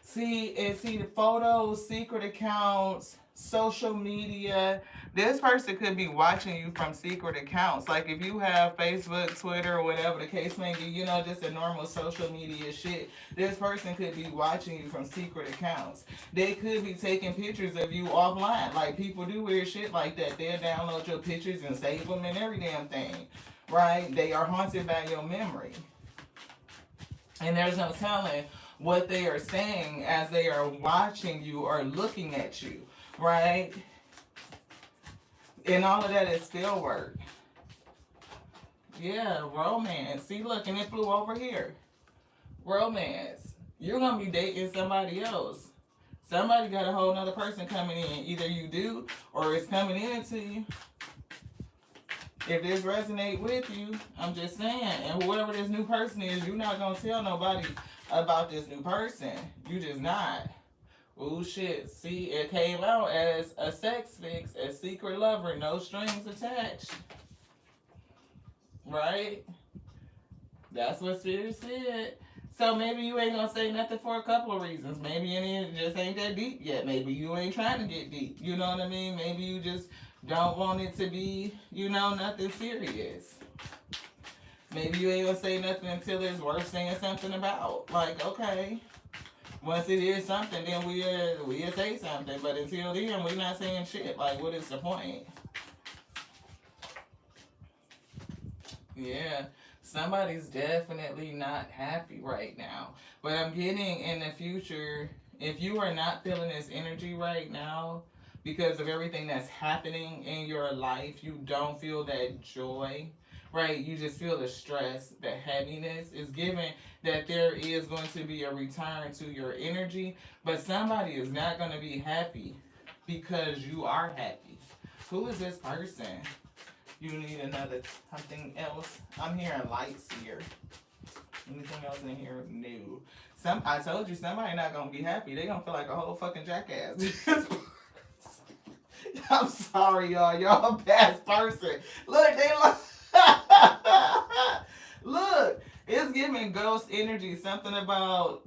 See the photos, secret accounts, social media. This person could be watching you from secret accounts. Like if you have Facebook, Twitter, or whatever the case may be, you know, just a normal social media shit. This person could be watching you from secret accounts. They could be taking pictures of you offline. Like people do weird shit like that. They'll download your pictures and save them and every damn thing. Right? They are haunted by your memory. And there's no telling what they are saying as they are watching you or looking at you. Right? And all of that is still work. Yeah, romance. See, look, and it flew over here. Romance. You're going to be dating somebody else. Somebody got a whole nother person coming in. Either you do or it's coming into you. If this resonate with you, I'm just saying. And whoever this new person is, you're not going to tell nobody about this new person. You just not. Oh shit, see, it came out as a sex fix, a secret lover, no strings attached. Right? That's what Spirit said. So maybe you ain't gonna say nothing for a couple of reasons. Maybe it just ain't that deep yet. Maybe you ain't trying to get deep. You know what I mean? Maybe you just don't want it to be, nothing serious. Maybe you ain't gonna say nothing until it's worth saying something about. Like, okay, once it is something, then we'll say something. But until then, we're not saying shit. Like, what is the point? Yeah, somebody's definitely not happy right now. But I'm getting in the future, if you are not feeling this energy right now because of everything that's happening in your life, you don't feel that joy, right? You just feel the stress, the heaviness is given that there is going to be a return to your energy, but somebody is not going to be happy because you are happy. Who is this person? You need another something else. I'm hearing lights here. Anything else in here? No. I told you somebody not gonna be happy. They gonna feel like a whole fucking jackass. I'm sorry, y'all. Y'all a bad person. Look, they look. Look, it's giving ghost energy. Something about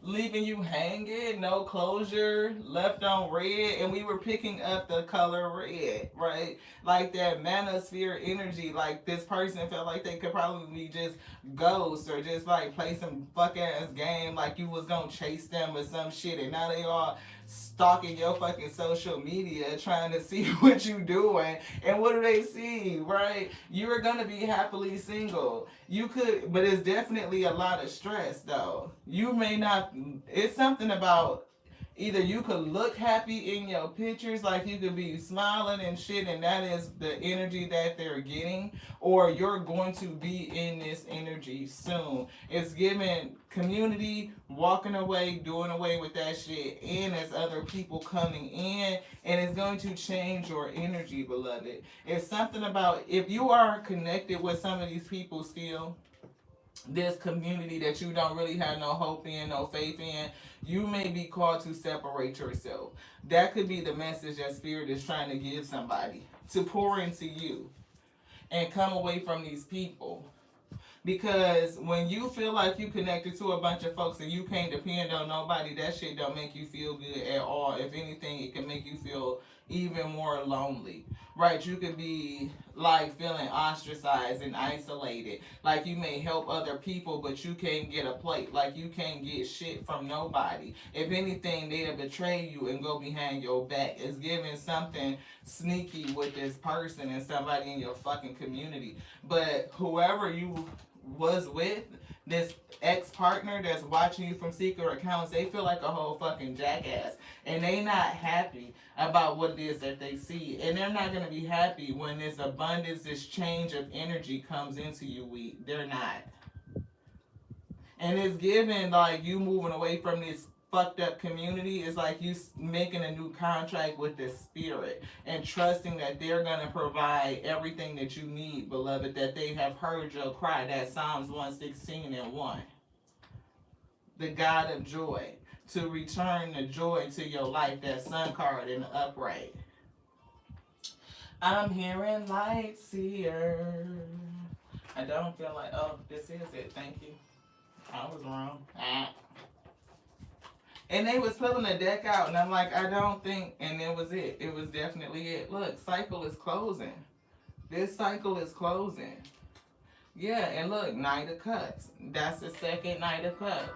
leaving you hanging, no closure, left on red, and we were picking up the color red, right? Like that manosphere energy. Like this person felt like they could probably just ghost or just like play some fuck ass game, like you was gonna chase them or some shit, and now they all stalking your fucking social media trying to see what you doing, and what do they see, right? You're gonna be happily single. You could, but it's definitely a lot of stress though. You may not, it's something about either you could look happy in your pictures, like you could be smiling and shit, and that is the energy that they're getting, or you're going to be in this energy soon. It's giving community, walking away, doing away with that shit, and there's other people coming in, and it's going to change your energy, beloved. It's something about if you are connected with some of these people still, this community that you don't really have no hope in, no faith in, you may be called to separate yourself. That could be the message that Spirit is trying to give somebody, to pour into you and come away from these people. Because when you feel like you connected to a bunch of folks and you can't depend on nobody, that shit don't make you feel good at all. If anything, it can make you feel even more lonely. Right? You could be like feeling ostracized and isolated. Like you may help other people, but you can't get a plate. Like you can't get shit from nobody. If anything, they'll betray you and go behind your back. It's giving something sneaky with this person and somebody in your fucking community. But whoever you was with, this ex-partner that's watching you from secret accounts, they feel like a whole fucking jackass. And they not happy about what it is that they see. And they're not going to be happy when this abundance, this change of energy comes into you. They're not. And it's given like you moving away from this fucked up community. Is like you making a new contract with the Spirit and trusting that they're going to provide everything that you need, beloved, that they have heard your cry. That Psalms 116 and 1. The God of joy, to return the joy to your life. That Sun card in the upright. I'm hearing lights here. I don't feel like, oh, this is it. Thank you. I was wrong. And they was pulling the deck out, and I'm like, I don't think, and it was it. It was definitely it. Look, cycle is closing. This cycle is closing. Yeah, and look, Knight of Cups. That's the second Knight of Cups.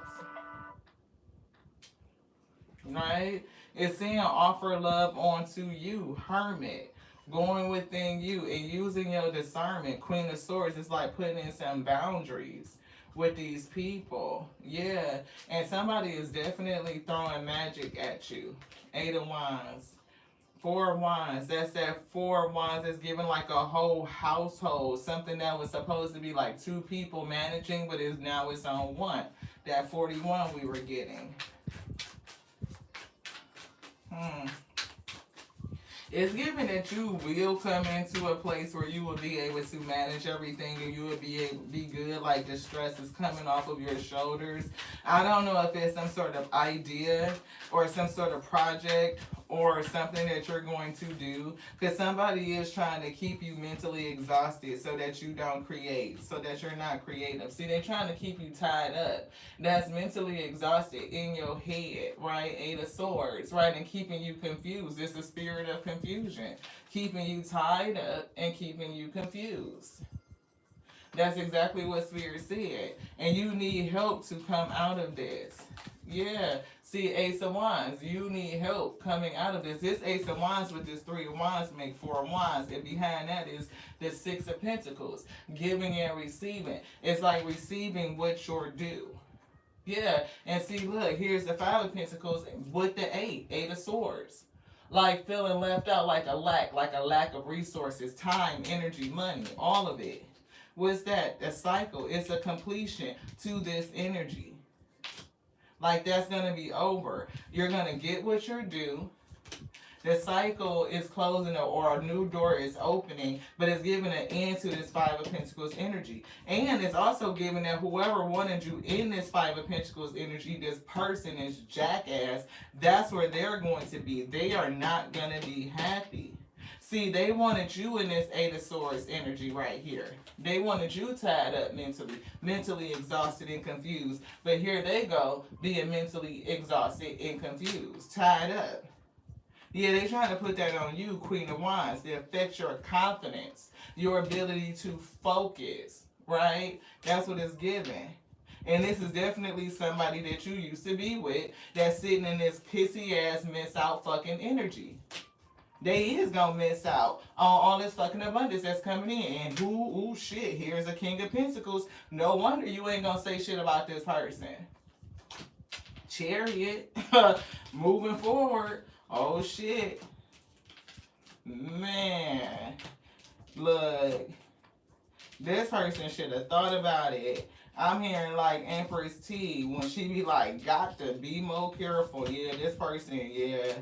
Right? It's saying offer love onto you, Hermit. Going within you and using your discernment. Queen of Swords is like putting in some boundaries with these people. Yeah. And somebody is definitely throwing magic at you. 8 of Wands. 4 of Wands. That's that 4 of Wands that's giving like a whole household. Something that was supposed to be like 2 people managing, but is now it's on 1. That 41 we were getting. It's given that you will come into a place where you will be able to manage everything and you will be able to be good, like the stress is coming off of your shoulders. I don't know if it's some sort of idea or some sort of project or something that you're going to do, because somebody is trying to keep you mentally exhausted so that you don't create, so that you're not creative. See, they're trying to keep you tied up. That's mentally exhausted in your head, right? Eight of Swords, right? And keeping you confused. It's the spirit of confusion, keeping you tied up and keeping you confused. That's exactly what Spirit said. And you need help to come out of this. Yeah. See, Ace of Wands, you need help coming out of this. This Ace of Wands with this Three of Wands make Four of Wands. And behind that is the Six of Pentacles, giving and receiving. It's like receiving what you're due. Yeah. And see, look, here's the Five of Pentacles with the Eight of Swords. Like feeling left out, like a lack of resources, time, energy, money, all of it. What's that? A cycle. It's a completion to this energy. Like that's going to be over. You're going to get what you're due. The cycle is closing or a new door is opening, but it's giving an end to this Five of Pentacles energy. And it's also giving that whoever wanted you in this Five of Pentacles energy, this person is jackass. That's where they're going to be. They are not going to be happy. See, they wanted you in this Eight of Swords energy right here. They wanted you tied up mentally exhausted and confused. But here they go, being mentally exhausted and confused, tied up. Yeah, they trying to put that on you, Queen of Wands. They affect your confidence, your ability to focus, right? That's what it's giving. And this is definitely somebody that you used to be with that's sitting in this pissy ass miss out fucking energy. They is gonna miss out on all this fucking abundance that's coming in. And ooh, shit, here's a King of Pentacles. No wonder you ain't gonna say shit about this person. Chariot. Moving forward. Oh, shit. Man. Look. This person should have thought about it. I'm hearing like Empress T when she be like, got to be more careful. Yeah, this person, yeah.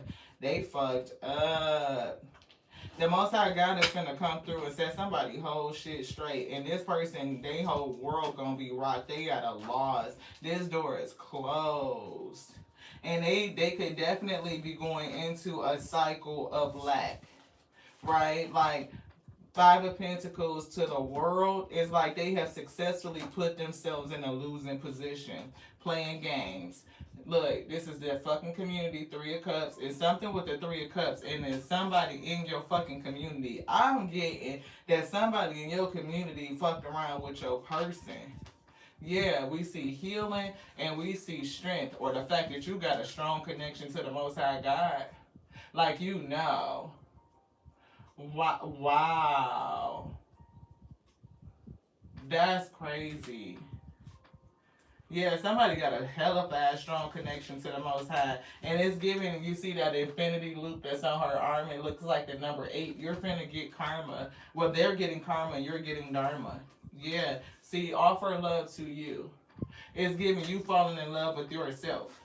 They fucked up. The Most High God is finna come through and set somebody whole shit straight. And this person, they whole world gonna be rocked. They got a loss. This door is closed. And they could definitely be going into a cycle of lack. Right? Like, Five of Pentacles to the world is like they have successfully put themselves in a losing position. Playing games. Look, this is their fucking community, Three of Cups. It's something with the Three of Cups, and there's somebody in your fucking community. I'm getting that somebody in your community fucked around with your person. Yeah, we see healing and we see strength, or the fact that you got a strong connection to the Most High God. Like, you know. Wow. That's crazy. Yeah, somebody got a hella fast, strong connection to the Most High. And it's giving, you see that infinity loop that's on her arm. It looks like the number 8. You're finna get karma. Well, they're getting karma. You're getting dharma. Yeah. See, offer love to you. It's giving you falling in love with yourself.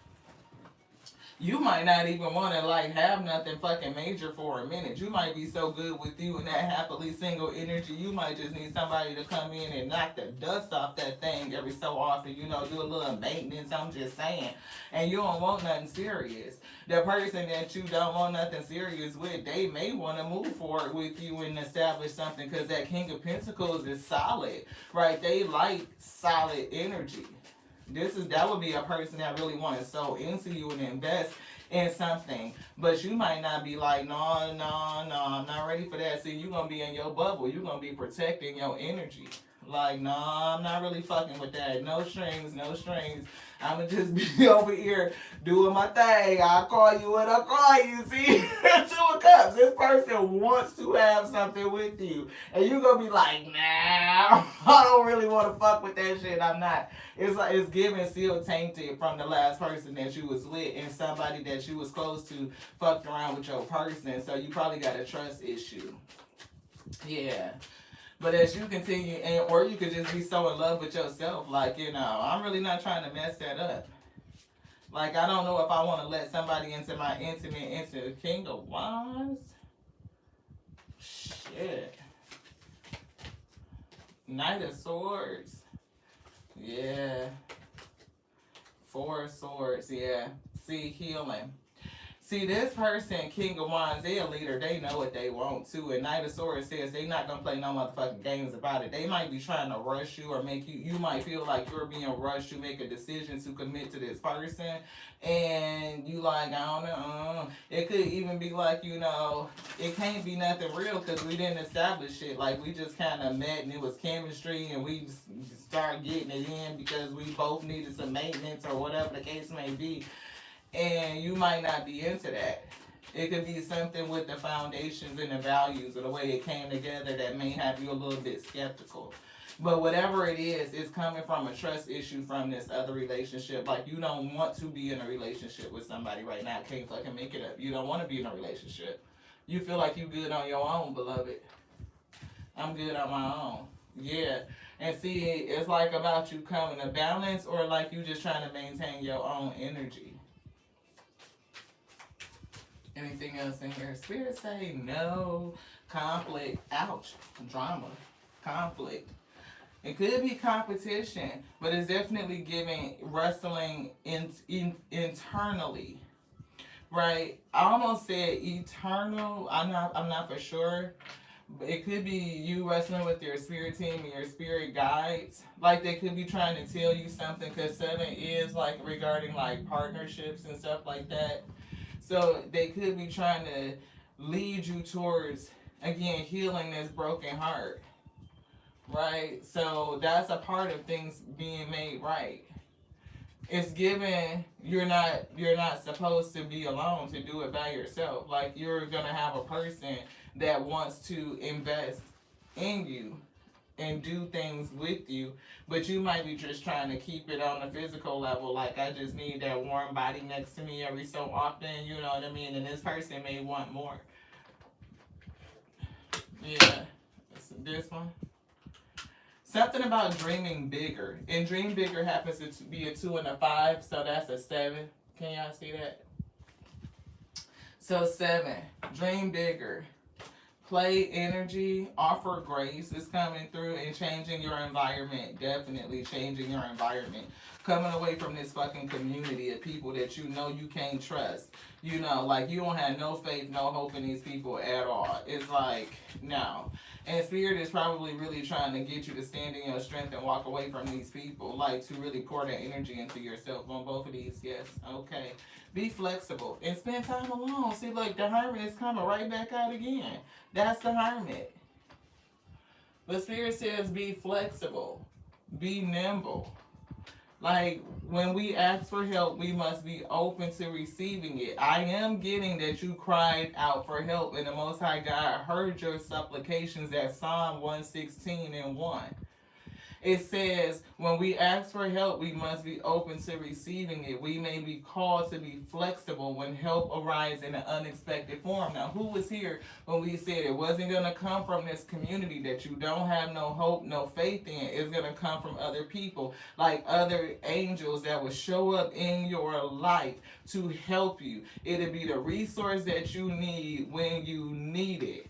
You might not even want to like have nothing fucking major for a minute. You might be so good with you and that happily single energy. You might just need somebody to come in and knock the dust off that thing every so often. You know, do a little maintenance. I'm just saying. And you don't want nothing serious. The person that you don't want nothing serious with, they may want to move forward with you and establish something, because that King of Pentacles is solid, right? They like solid energy. That would be a person that really want to sow into you and invest in something. But you might not be like, no, I'm not ready for that. See, you're going to be in your bubble. You're going to be protecting your energy. Like, no, I'm not really fucking with that. No strings, no strings. I'm going to just be over here doing my thing. I'll call you when I call you. See? Two of Cups. This person wants to have something with you. And you're going to be like, nah, I don't really want to fuck with that shit. I'm not. It's like it's giving seal tainted from the last person that you was with, and somebody that you was close to fucked around with your person. So you probably got a trust issue. Yeah. But as you continue, or you could just be so in love with yourself, like, you know, I'm really not trying to mess that up. Like, I don't know if I want to let somebody into my into the King of Wands. Shit. Knight of Swords. Yeah. Four of Swords, yeah. See, healing. See, this person, King of Wands, they a leader. They know what they want too. And Knight of Swords says they not gonna play no motherfucking games about it. They might be trying to rush you or make you. You might feel like you're being rushed to make a decision to commit to this person, and you like I don't know. It could even be like it can't be nothing real because we didn't establish it. Like we just kind of met and it was chemistry, and we just started getting it in because we both needed some maintenance or whatever the case may be. And you might not be into that. It could be something with the foundations and the values or the way it came together that may have you a little bit skeptical. But whatever it is, it's coming from a trust issue from this other relationship. Like you don't want to be in a relationship with somebody right now. Can't fucking make it up. You don't want to be in a relationship. You feel like you good on your own, beloved. I'm good on my own. Yeah. And see, it's like about you coming to balance or like you just trying to maintain your own energy. Anything else in here? Spirit say no. Conflict. Ouch. Drama. Conflict. It could be competition, but it's definitely giving wrestling internally. Right? I almost said eternal. I'm not for sure. But it could be you wrestling with your spirit team and your spirit guides. Like they could be trying to tell you something because 7 is like regarding like partnerships and stuff like that. So they could be trying to lead you towards, again, healing this broken heart, right? So that's a part of things being made right. It's given you're not supposed to be alone to do it by yourself. Like you're gonna have a person that wants to invest in you and do things with you, but you might be just trying to keep it on the physical level. Like I just need that warm body next to me every so often, you know what I mean? And this person may want more. Yeah, this one. Something about dreaming bigger. And dream bigger happens to be a 2 and a 5, so that's a 7. Can y'all see that? So 7, dream bigger. Play energy, offer grace is coming through and changing your environment. Definitely changing your environment. Coming away from this fucking community of people that you know you can't trust. You know, like you don't have no faith, no hope in these people at all. It's like, no. And Spirit is probably really trying to get you to stand in your strength and walk away from these people. Like to really pour that energy into yourself on both of these. Yes, okay. Be flexible and spend time alone. See, look, the Hermit is coming right back out again. That's the Hermit. But Spirit says be flexible. Be nimble. Like, when we ask for help, we must be open to receiving it. I am getting that you cried out for help, and the Most High God heard your supplications. That's Psalm 116 and 1. It says, when we ask for help, we must be open to receiving it. We may be called to be flexible when help arises in an unexpected form. Now, who was here when we said it wasn't going to come from this community that you don't have no hope, no faith in? It's going to come from other people, like other angels that will show up in your life to help you. It'll be the resource that you need when you need it.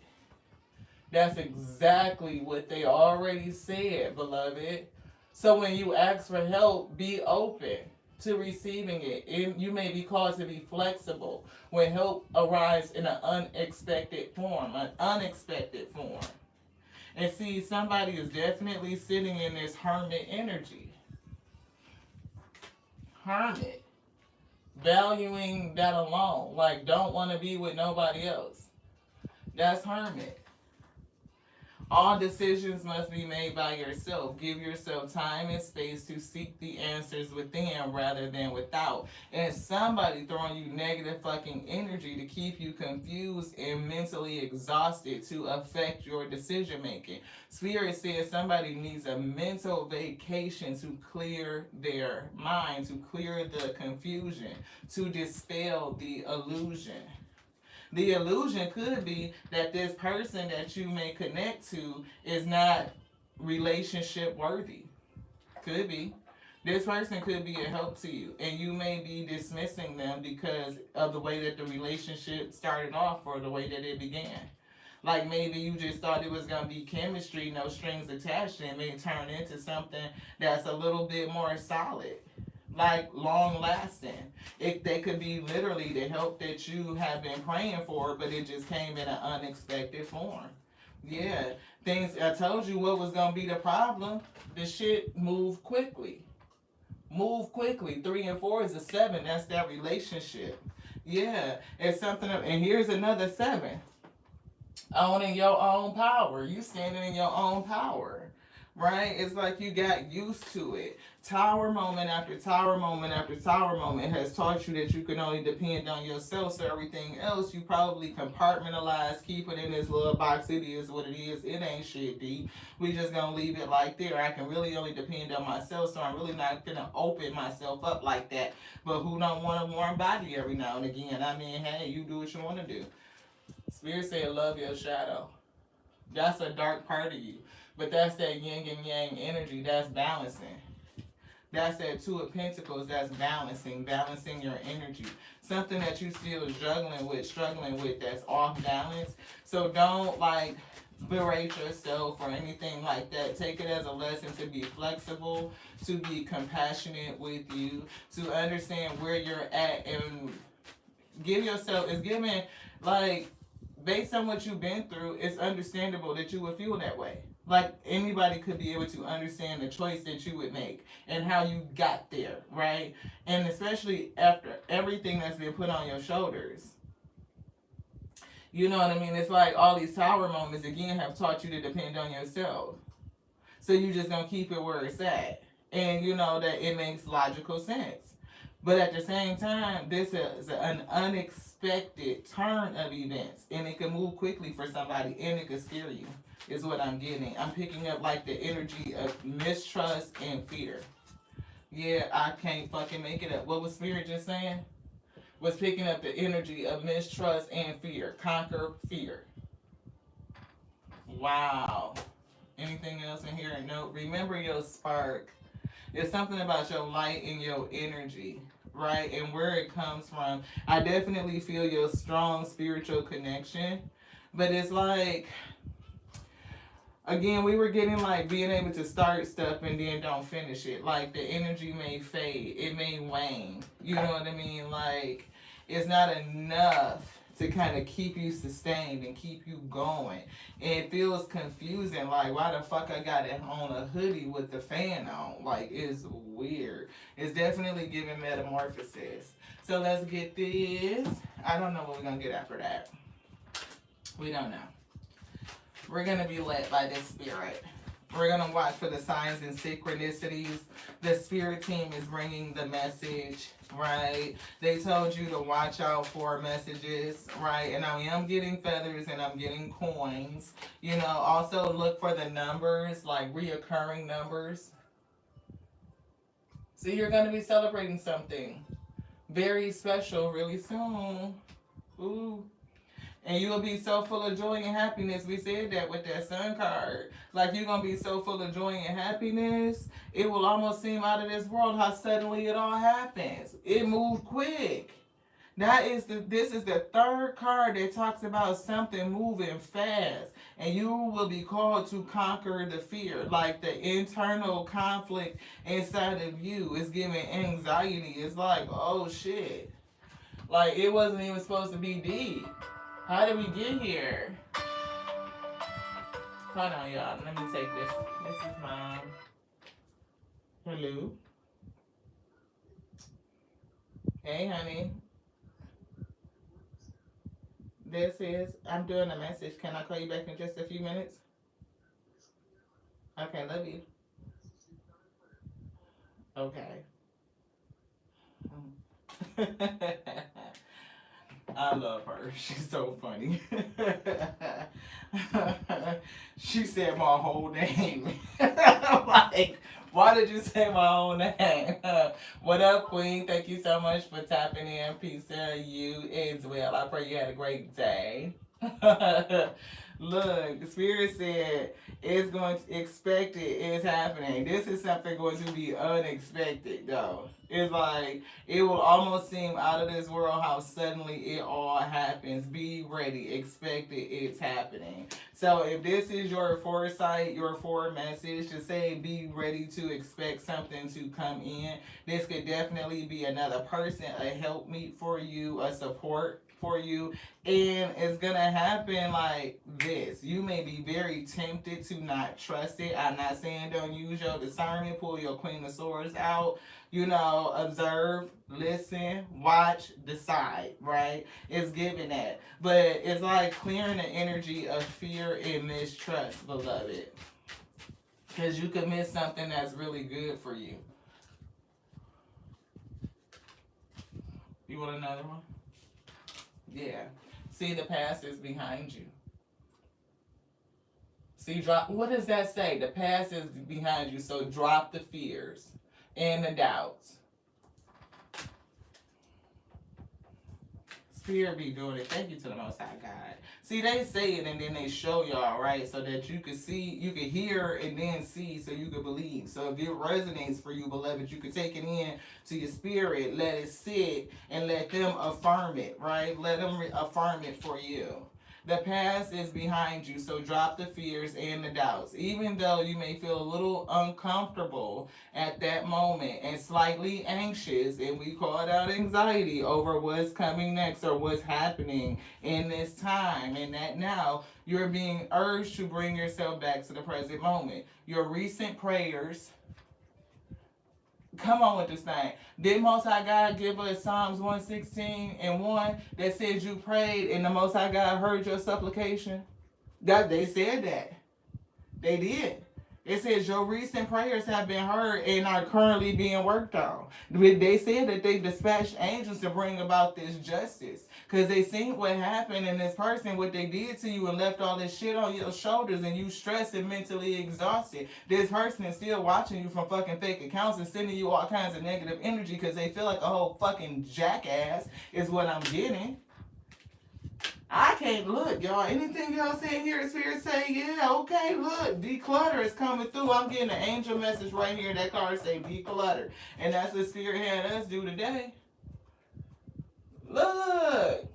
That's exactly what they already said, beloved. So when you ask for help, be open to receiving it. You may be called to be flexible when help arises in an unexpected form. And see, somebody is definitely sitting in this hermit energy. Hermit. Valuing that alone. Like, don't want to be with nobody else. That's hermit. All decisions must be made by yourself. Give yourself time and space to seek the answers within rather than without. And somebody throwing you negative fucking energy to keep you confused and mentally exhausted to affect your decision making. Spirit says somebody needs a mental vacation to clear their mind, to clear the confusion, to dispel the illusion. The illusion could be that this person that you may connect to is not relationship worthy. Could be. This person could be a help to you, and you may be dismissing them because of the way that the relationship started off or the way that it began. Like maybe you just thought it was going to be chemistry, no strings attached, and it may turn into something that's a little bit more solid. like long lasting. They could be literally the help that you have been praying for, but it just came in an unexpected form. Yeah, things, I told you what was gonna be the problem. The shit moved quickly. Move quickly. 3 and 4 is a 7. That's that relationship. Yeah, it's something. And here's another 7. Owning your own power. You standing in your own power. Right? It's like you got used to it. Tower moment after tower moment after tower moment has taught you that you can only depend on yourself. So everything else you probably compartmentalize, keep it in this little box. It is what it is. It ain't shit deep. We just gonna leave it like there. I can really only depend on myself, so I'm really not gonna open myself up like that. But who don't want a warm body every now and again? I mean, hey, you do what you want to do. Spirit said, love your shadow. That's a dark part of you. But that's that yin and yang energy. That's balancing. That's that 2 of Pentacles. That's balancing your energy. Something that you still struggling with that's off balance. So don't like berate yourself or anything like that. Take it as a lesson to be flexible, to be compassionate with you, to understand where you're at, and give yourself, it's given, like, based on what you've been through, it's understandable that you would feel that way. Like, anybody could be able to understand the choice that you would make and how you got there, right? And especially after everything that's been put on your shoulders. You know what I mean? It's like all these tower moments, again, have taught you to depend on yourself. So you just gonna keep it where it's at. And you know that it makes logical sense. But at the same time, this is an unexpected turn of events. And it can move quickly for somebody, and it can scare you, is what I'm getting. I'm picking up like the energy of mistrust and fear. Yeah, I can't fucking make it up. What was Spirit just saying? Was picking up the energy of mistrust and fear. Conquer fear. Wow. Anything else in here? No. Remember your spark. There's something about your light and your energy, right? And where it comes from. I definitely feel your strong spiritual connection. But it's like, again, we were getting like being able to start stuff and then don't finish it. Like the energy may fade. It may wane. You know what I mean? Like, it's not enough to kind of keep you sustained and keep you going. And it feels confusing, like, why the fuck I got it on a hoodie with the fan on? Like, it's weird. It's definitely giving metamorphosis. So let's get this. I don't know what we're going to get after that. We don't know. We're going to be led by this spirit. We're going to watch for the signs and synchronicities. The spirit team is bringing the message, right? They told you to watch out for messages, right? And I am getting feathers and I'm getting coins. You know, also look for the numbers, like reoccurring numbers. So you're going to be celebrating something very special really soon. Ooh. And you will be so full of joy and happiness. We said that with that sun card. Like, you're going to be so full of joy and happiness, it will almost seem out of this world how suddenly it all happens. It moved quick. This is the third card that talks about something moving fast. And you will be called to conquer the fear. Like, the internal conflict inside of you is giving anxiety. It's like, oh, shit. Like, it wasn't even supposed to be deep. How did we get here? Hold on, y'all. Let me take this. This is Mom. Hello. Hey, honey. This is, I'm doing a message. Can I call you back in just a few minutes? Okay, love you. Okay. I love her. She's so funny. She said my whole name. Like, why did you say my whole name? What up, Queen? Thank you so much for tapping in. Peace to you as well. I pray you had a great day. Look, the Spirit said it's going to expect it. It's happening. This is something going to be unexpected, though. It's like it will almost seem out of this world how suddenly it all happens. Be ready. Expect it. It's happening. So if this is your foresight, your forward message to say be ready to expect something to come in, this could definitely be another person, a helpmeet for you, a support for you, and it's gonna happen like this. You may be very tempted to not trust it. I'm not saying don't use your discernment, pull your Queen of Swords out, observe, listen, watch, decide, right? It's giving that. But it's like clearing the energy of fear and mistrust, beloved. Because you could miss something that's really good for you. You want another one? Yeah. See, the past is behind you. See, drop. What does that say? The past is behind you, so drop the fears and the doubts. Spirit be doing it. Thank you to the Most High God. See, they say it and then they show y'all, right? So that you can see, you can hear and then see so you can believe. So if it resonates for you, beloved, you can take it in to your spirit, let it sit, and let them affirm it, right? Let them affirm it for you. The past is behind you, so drop the fears and the doubts. Even though you may feel a little uncomfortable at that moment and slightly anxious, and we call it out anxiety over what's coming next or what's happening in this time and that now, you're being urged to bring yourself back to the present moment. Your recent prayers. Come on with this thing. Did Most High God give us Psalms 116:1 that says you prayed and the Most High God heard your supplication? God, they said that. They did. It says your recent prayers have been heard and are currently being worked on. They said that they dispatched angels to bring about this justice. Because they seen what happened in this person, what they did to you and left all this shit on your shoulders and you stressed and mentally exhausted. This person is still watching you from fucking fake accounts and sending you all kinds of negative energy because they feel like a whole fucking jackass is what I'm getting. I can't look, y'all. Anything y'all say here, Spirit say, yeah, okay, look, declutter is coming through. I'm getting an angel message right here. That card say declutter. And that's what Spirit had us do today. Look.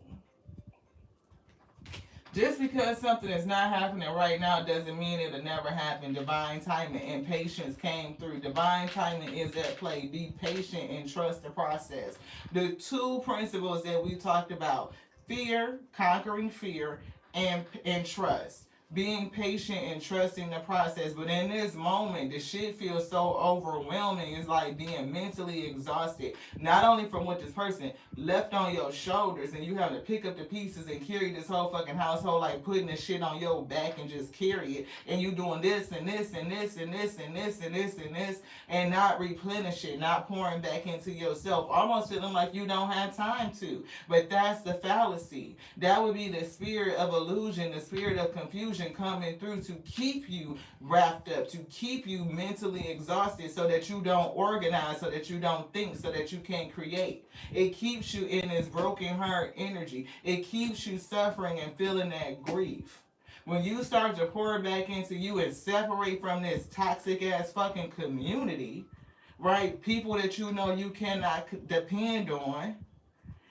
Just because something is not happening right now doesn't mean it'll never happen. Divine timing and patience came through. Divine timing is at play. Be patient and trust the process. The two principles that we talked about, fear, conquering fear, and trust. Being patient and trusting the process. But in this moment, the shit feels so overwhelming. It's like being mentally exhausted. Not only from what this person left on your shoulders and you having to pick up the pieces and carry this whole fucking household, like putting this shit on your back and just carry it. And you doing this and this and this and this and this and this and this and not replenishing, not pouring back into yourself. Almost feeling like you don't have time to. But that's the fallacy. That would be the spirit of illusion, the spirit of confusion coming through to keep you wrapped up, to keep you mentally exhausted so that you don't organize, so that you don't think, so that you can't create. It keeps you in this broken heart energy. It keeps you suffering and feeling that grief. When you start to pour back into you and separate from this toxic ass fucking community, right? People that you know you cannot depend on.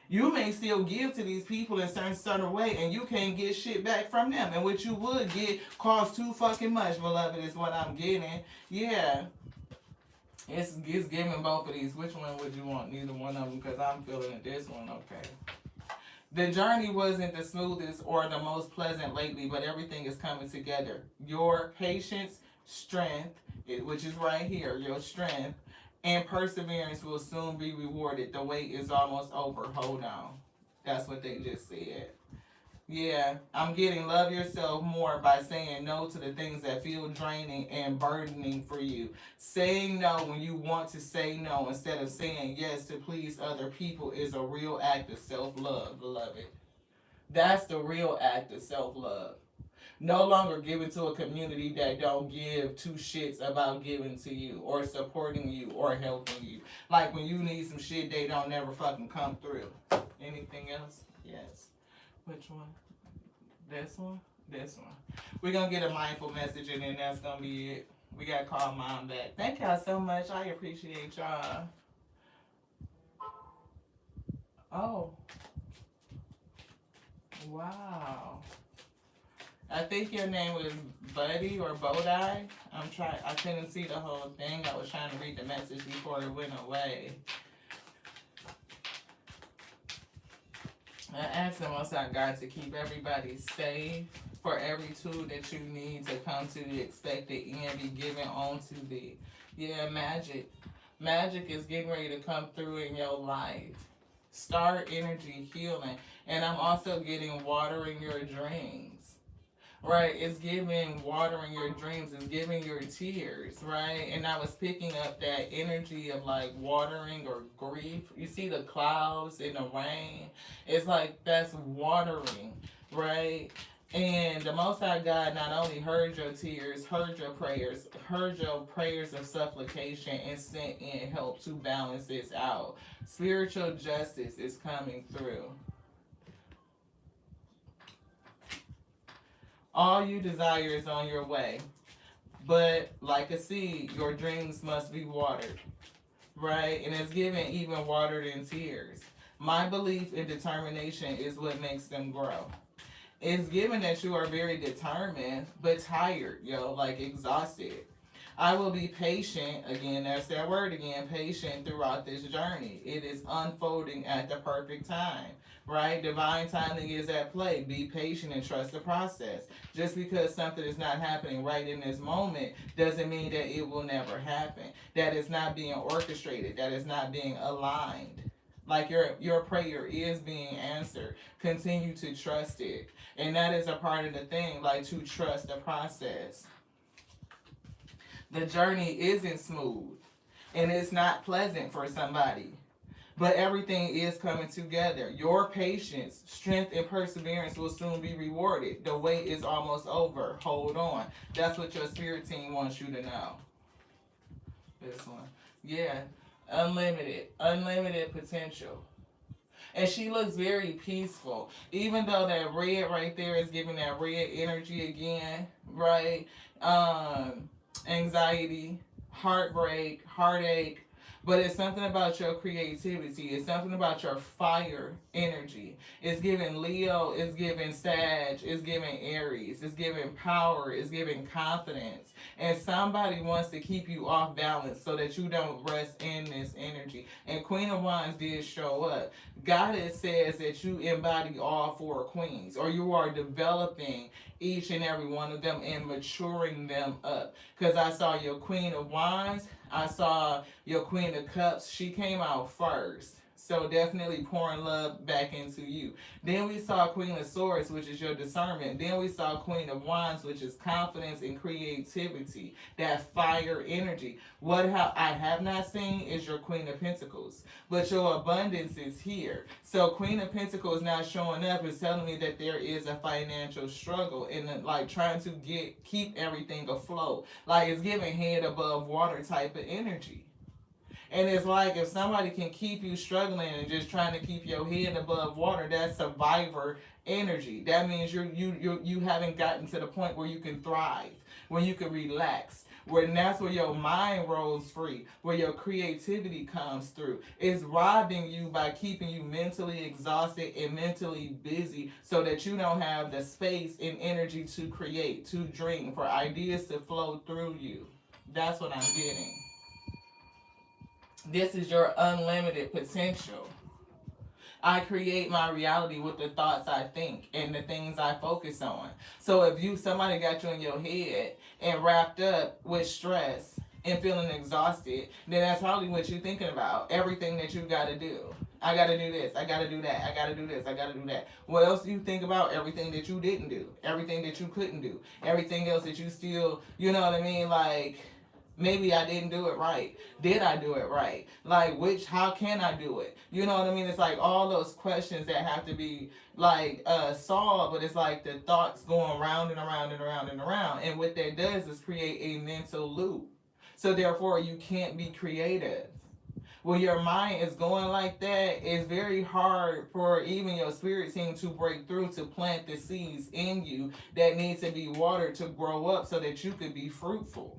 You may still give to these people in a certain way and you can't get shit back from them. And what you would get costs too fucking much, beloved, is what I'm getting. Yeah. It's giving both of these. Which one would you want? Neither one of them, because I'm feeling this one. Okay. The journey wasn't the smoothest or the most pleasant lately, but everything is coming together. Your patience, strength, which is right here, your strength, and perseverance will soon be rewarded. The wait is almost over. Hold on. That's what they just said. Yeah, I'm getting love yourself more by saying no to the things that feel draining and burdening for you. Saying no when you want to say no instead of saying yes to please other people is a real act of self-love, beloved. That's the real act of self-love. No longer giving to a community that don't give two shits about giving to you or supporting you or helping you. Like when you need some shit, they don't never fucking come through. Anything else? Yes. Which one? This one? This one. We're going to get a mindful message and then that's going to be it. We got to call mom back. Thank y'all so much. I appreciate y'all. Oh, wow. I think your name was Buddy or Bodai. I couldn't see the whole thing. I was trying to read the message before it went away. I asked the Most High God to keep everybody safe, for every tool that you need to come to the expected end be given onto thee. Yeah, magic. Magic is getting ready to come through in your life. Start energy healing. And I'm also getting watering your dreams. Right, it's giving watering your dreams, it's giving your tears, right? And I was picking up that energy of like watering or grief. You see the clouds and the rain, it's like that's watering, right? And the Most High God not only heard your tears, heard your prayers of supplication, and sent in help to balance this out. Spiritual justice is coming through. All you desire is on your way. But like a seed, your dreams must be watered, right? And it's given even watered in tears. My belief and determination is what makes them grow. It's given that you are very determined, but tired, like exhausted. I will be patient, again, that's that word again, patient throughout this journey. It is unfolding at the perfect time, right? Divine timing is at play. Be patient and trust the process. Just because something is not happening right in this moment doesn't mean that it will never happen. That it's not being orchestrated. That it's not being aligned. Like your prayer is being answered. Continue to trust it. And that is a part of the thing, like to trust the process. The journey isn't smooth and it's not pleasant for somebody, but everything is coming together. Your patience, strength, and perseverance will soon be rewarded. The wait is almost over. Hold on. That's what your spirit team wants you to know. This one. Yeah. Unlimited potential. And she looks very peaceful. Even though that red right there is giving that red energy again, right? Anxiety, heartbreak, heartache, but it's something about your creativity. It's something about your fire energy. It's giving Leo, it's giving Sag, it's giving Aries, it's giving power, it's giving confidence. And somebody wants to keep you off balance so that you don't rest in this energy. And Queen of Wands did show up. Goddess says that you embody all four queens, or you are developing each and every one of them and maturing them up. Because I saw your Queen of Wands, I saw your Queen of Cups. She came out first. So definitely pouring love back into you. Then we saw Queen of Swords, which is your discernment. Then we saw Queen of Wands, which is confidence and creativity. That fire energy. What I have not seen is your Queen of Pentacles. But your abundance is here. So Queen of Pentacles not showing up is telling me that there is a financial struggle and like trying to keep everything afloat. Like it's giving head above water type of energy. And it's like if somebody can keep you struggling and just trying to keep your head above water, that's survivor energy. That means you haven't gotten to the point where you can thrive, where you can relax, and that's where your mind rolls free, where your creativity comes through. It's robbing you by keeping you mentally exhausted and mentally busy so that you don't have the space and energy to create, to dream, for ideas to flow through you. That's what I'm getting. This is your unlimited potential. I create my reality with the thoughts I think and the things I focus on. So if somebody got you in your head and wrapped up with stress and feeling exhausted, then that's probably what you're thinking about. Everything that you got to do. I got to do this. I got to do that. I got to do this. I got to do that. What else do you think about? Everything that you didn't do. Everything that you couldn't do. Everything else that you still, you know what I mean? Like, maybe I didn't do it right. Did I do it right? Like, how can I do it? You know what I mean? It's like all those questions that have to be like solved, but it's like the thoughts going round and around and around and around. And what that does is create a mental loop. So therefore you can't be creative. when your mind is going like that, it's very hard for even your spirit team to break through to plant the seeds in you that need to be watered to grow up so that you could be fruitful.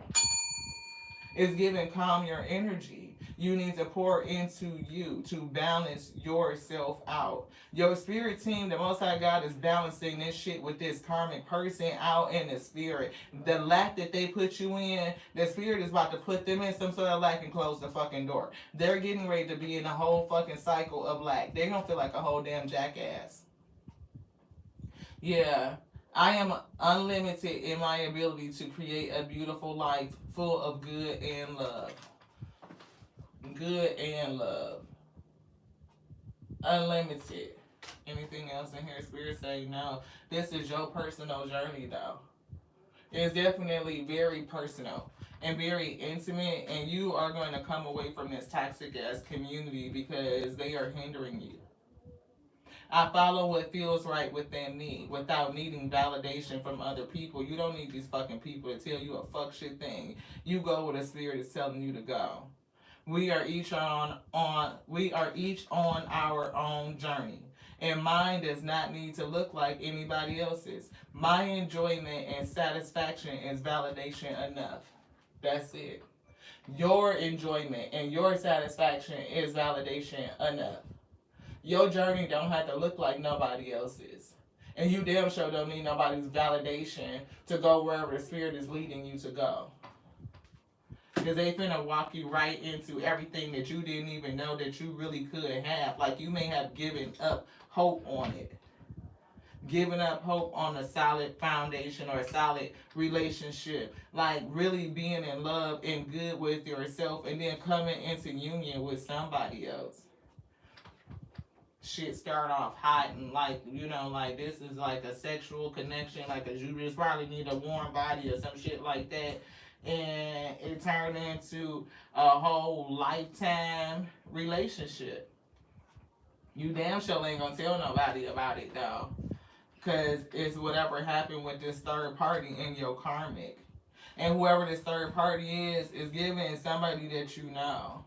It's giving calm your energy. You need to pour into you to balance yourself out. Your spirit team, the Most High God is balancing this shit with this karmic person out in the spirit. The lack that they put you in, the spirit is about to put them in some sort of lack and close the fucking door. They're getting ready to be in a whole fucking cycle of lack. They're gonna feel like a whole damn jackass. Yeah. I am unlimited in my ability to create a beautiful life full of good and love. Good and love. Unlimited. Anything else in here? Spirit say no. This is your personal journey though. It's definitely very personal and very intimate, and you are going to come away from this toxic ass community because they are hindering you. I follow what feels right within me without needing validation from other people. You don't need these fucking people to tell you a fuck shit thing. You go where the spirit is telling you to go. We are each on our own journey. And mine does not need to look like anybody else's. My enjoyment and satisfaction is validation enough. That's it. Your enjoyment and your satisfaction is validation enough. Your journey don't have to look like nobody else's. And you damn sure don't need nobody's validation to go wherever the spirit is leading you to go. Because they finna walk you right into everything that you didn't even know that you really could have. Like you may have given up hope on it. Giving up hope on a solid foundation or a solid relationship. Like really being in love and good with yourself and then coming into union with somebody else. Shit start off hot and like, like this is like a sexual connection, like you just probably need a warm body or some shit like that. And it turned into a whole lifetime relationship. You damn sure ain't gonna tell nobody about it though. Because it's whatever happened with this third party in your karmic. And whoever this third party is giving somebody that you know.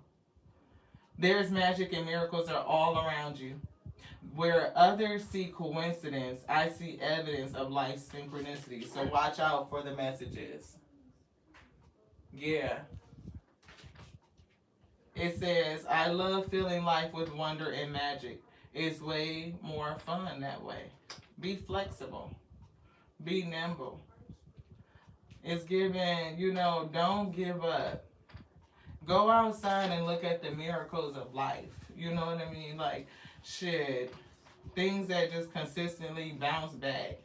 There's magic and miracles are all around you. Where others see coincidence, I see evidence of life's synchronicity. So watch out for the messages. Yeah. It says, I love feeling life with wonder and magic. It's way more fun that way. Be flexible. Be nimble. It's giving, don't give up. Go outside and look at the miracles of life. You know what I mean? Like, shit. Things that just consistently bounce back.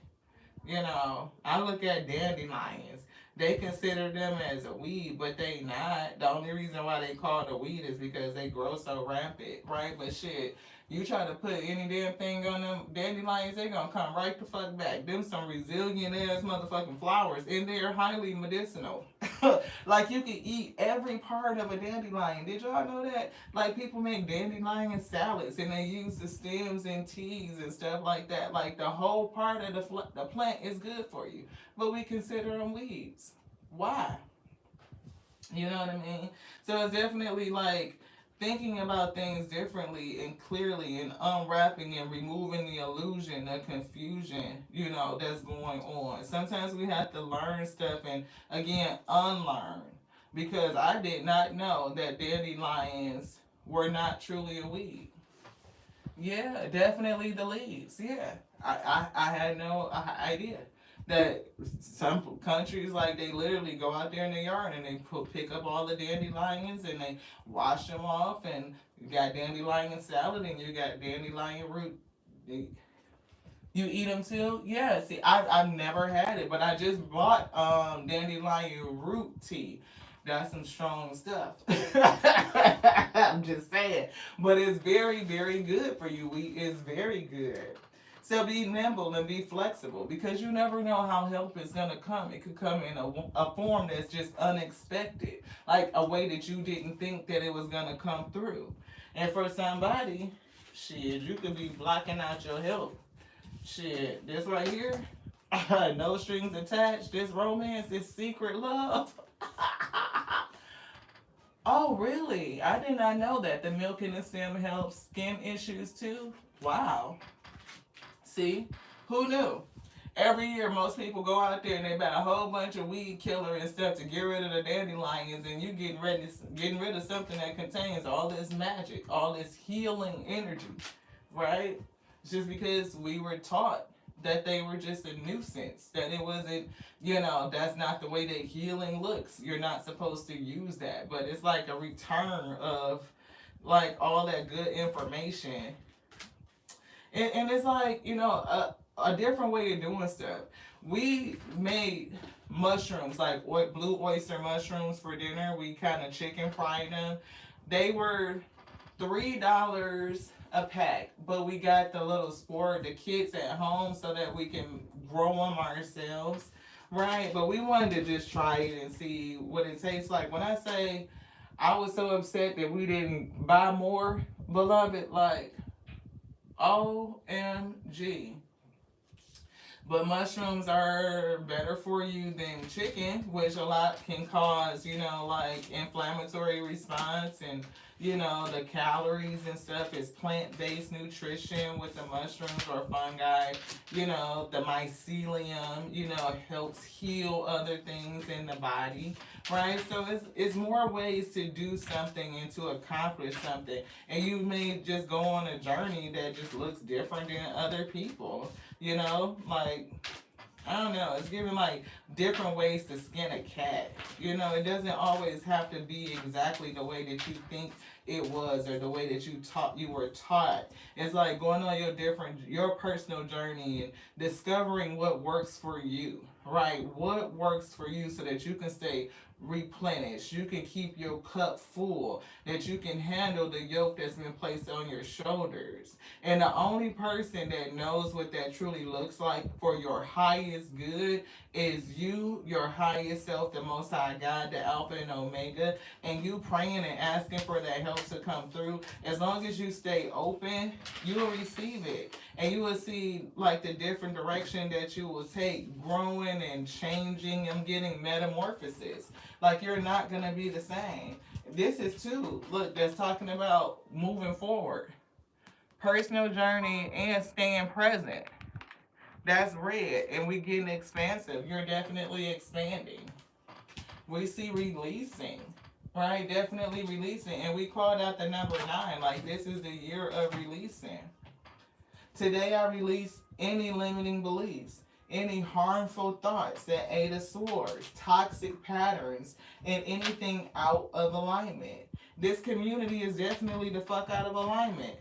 I look at dandelions. They consider them as a weed, but they not. The only reason why they call it a weed is because they grow so rampant, right? But shit, you try to put any damn thing on them dandelions, they gonna come right the fuck back. Them some resilient ass motherfucking flowers, and they're highly medicinal. Like you can eat every part of a dandelion. Did y'all know that? Like people make dandelion salads, and they use the stems in teas and stuff like that. Like the whole part of the plant is good for you, but we consider them weeds. Why? You know what I mean? So it's definitely like thinking about things differently and clearly and unwrapping and removing the illusion, the confusion, that's going on. Sometimes we have to learn stuff and, again, unlearn. Because I did not know that dandelions were not truly a weed. Yeah, definitely the leaves. Yeah. I had no idea. That some countries, like, they literally go out there in the yard and they pick up all the dandelions and they wash them off, and you got dandelion salad and you got dandelion root. You eat them too? Yeah, see, I've never had it, but I just bought dandelion root tea. That's some strong stuff. I'm just saying. But it's very, very good for you. It's very good. So be nimble and be flexible, because you never know how help is going to come. It could come in a form that's just unexpected, like a way that you didn't think that it was going to come through. And for somebody, shit, you could be blocking out your health. Shit, this right here, no strings attached, this romance, this secret love. Oh, really? I did not know that. The milk in the stem helps skin issues too. Wow. See? Who knew? Every year, most people go out there and they buy a whole bunch of weed killer and stuff to get rid of the dandelions, and you getting rid of something that contains all this magic, all this healing energy, right? Just because we were taught that they were just a nuisance, that it wasn't, that's not the way that healing looks. You're not supposed to use that, but it's like a return of like all that good information, and it's like a different way of doing stuff. We made mushrooms like blue oyster mushrooms for dinner. We kind of chicken fried them. They were $3 a pack, but we got the little the kits at home so that we can grow them ourselves, right? But we wanted to just try it and see what it tastes like. When I say I was so upset that we didn't buy more, beloved, like OMG. But mushrooms are better for you than chicken, which a lot can cause, like inflammatory response, and the calories and stuff is plant-based nutrition with the mushrooms or fungi. The mycelium, helps heal other things in the body, right? So it's more ways to do something and to accomplish something. And you may just go on a journey that just looks different than other people. Like, I don't know, it's giving like different ways to skin a cat. It doesn't always have to be exactly the way that you think it was or the way that you were taught. It's like going on your personal journey and discovering what works for you, right? What works for you so that you can stay replenished, you can keep your cup full, that you can handle the yoke that's been placed on your shoulders. And the only person that knows what that truly looks like for your highest good is you, your highest self, the Most High God, the Alpha and Omega, and you praying and asking for that help to come through. As long as you stay open, you will receive it. And you will see like the different direction that you will take, growing and changing and getting metamorphosis. Like you're not going to be the same. This is too, look, that's talking about moving forward. Personal journey and staying present. That's red. And we getting expansive. You're definitely expanding. We see releasing. Right? Definitely releasing. And we called out the number 9. Like this is the year of releasing. Today I release any limiting beliefs, any harmful thoughts, that 8 of Swords, toxic patterns, and anything out of alignment. This community is definitely the fuck out of alignment.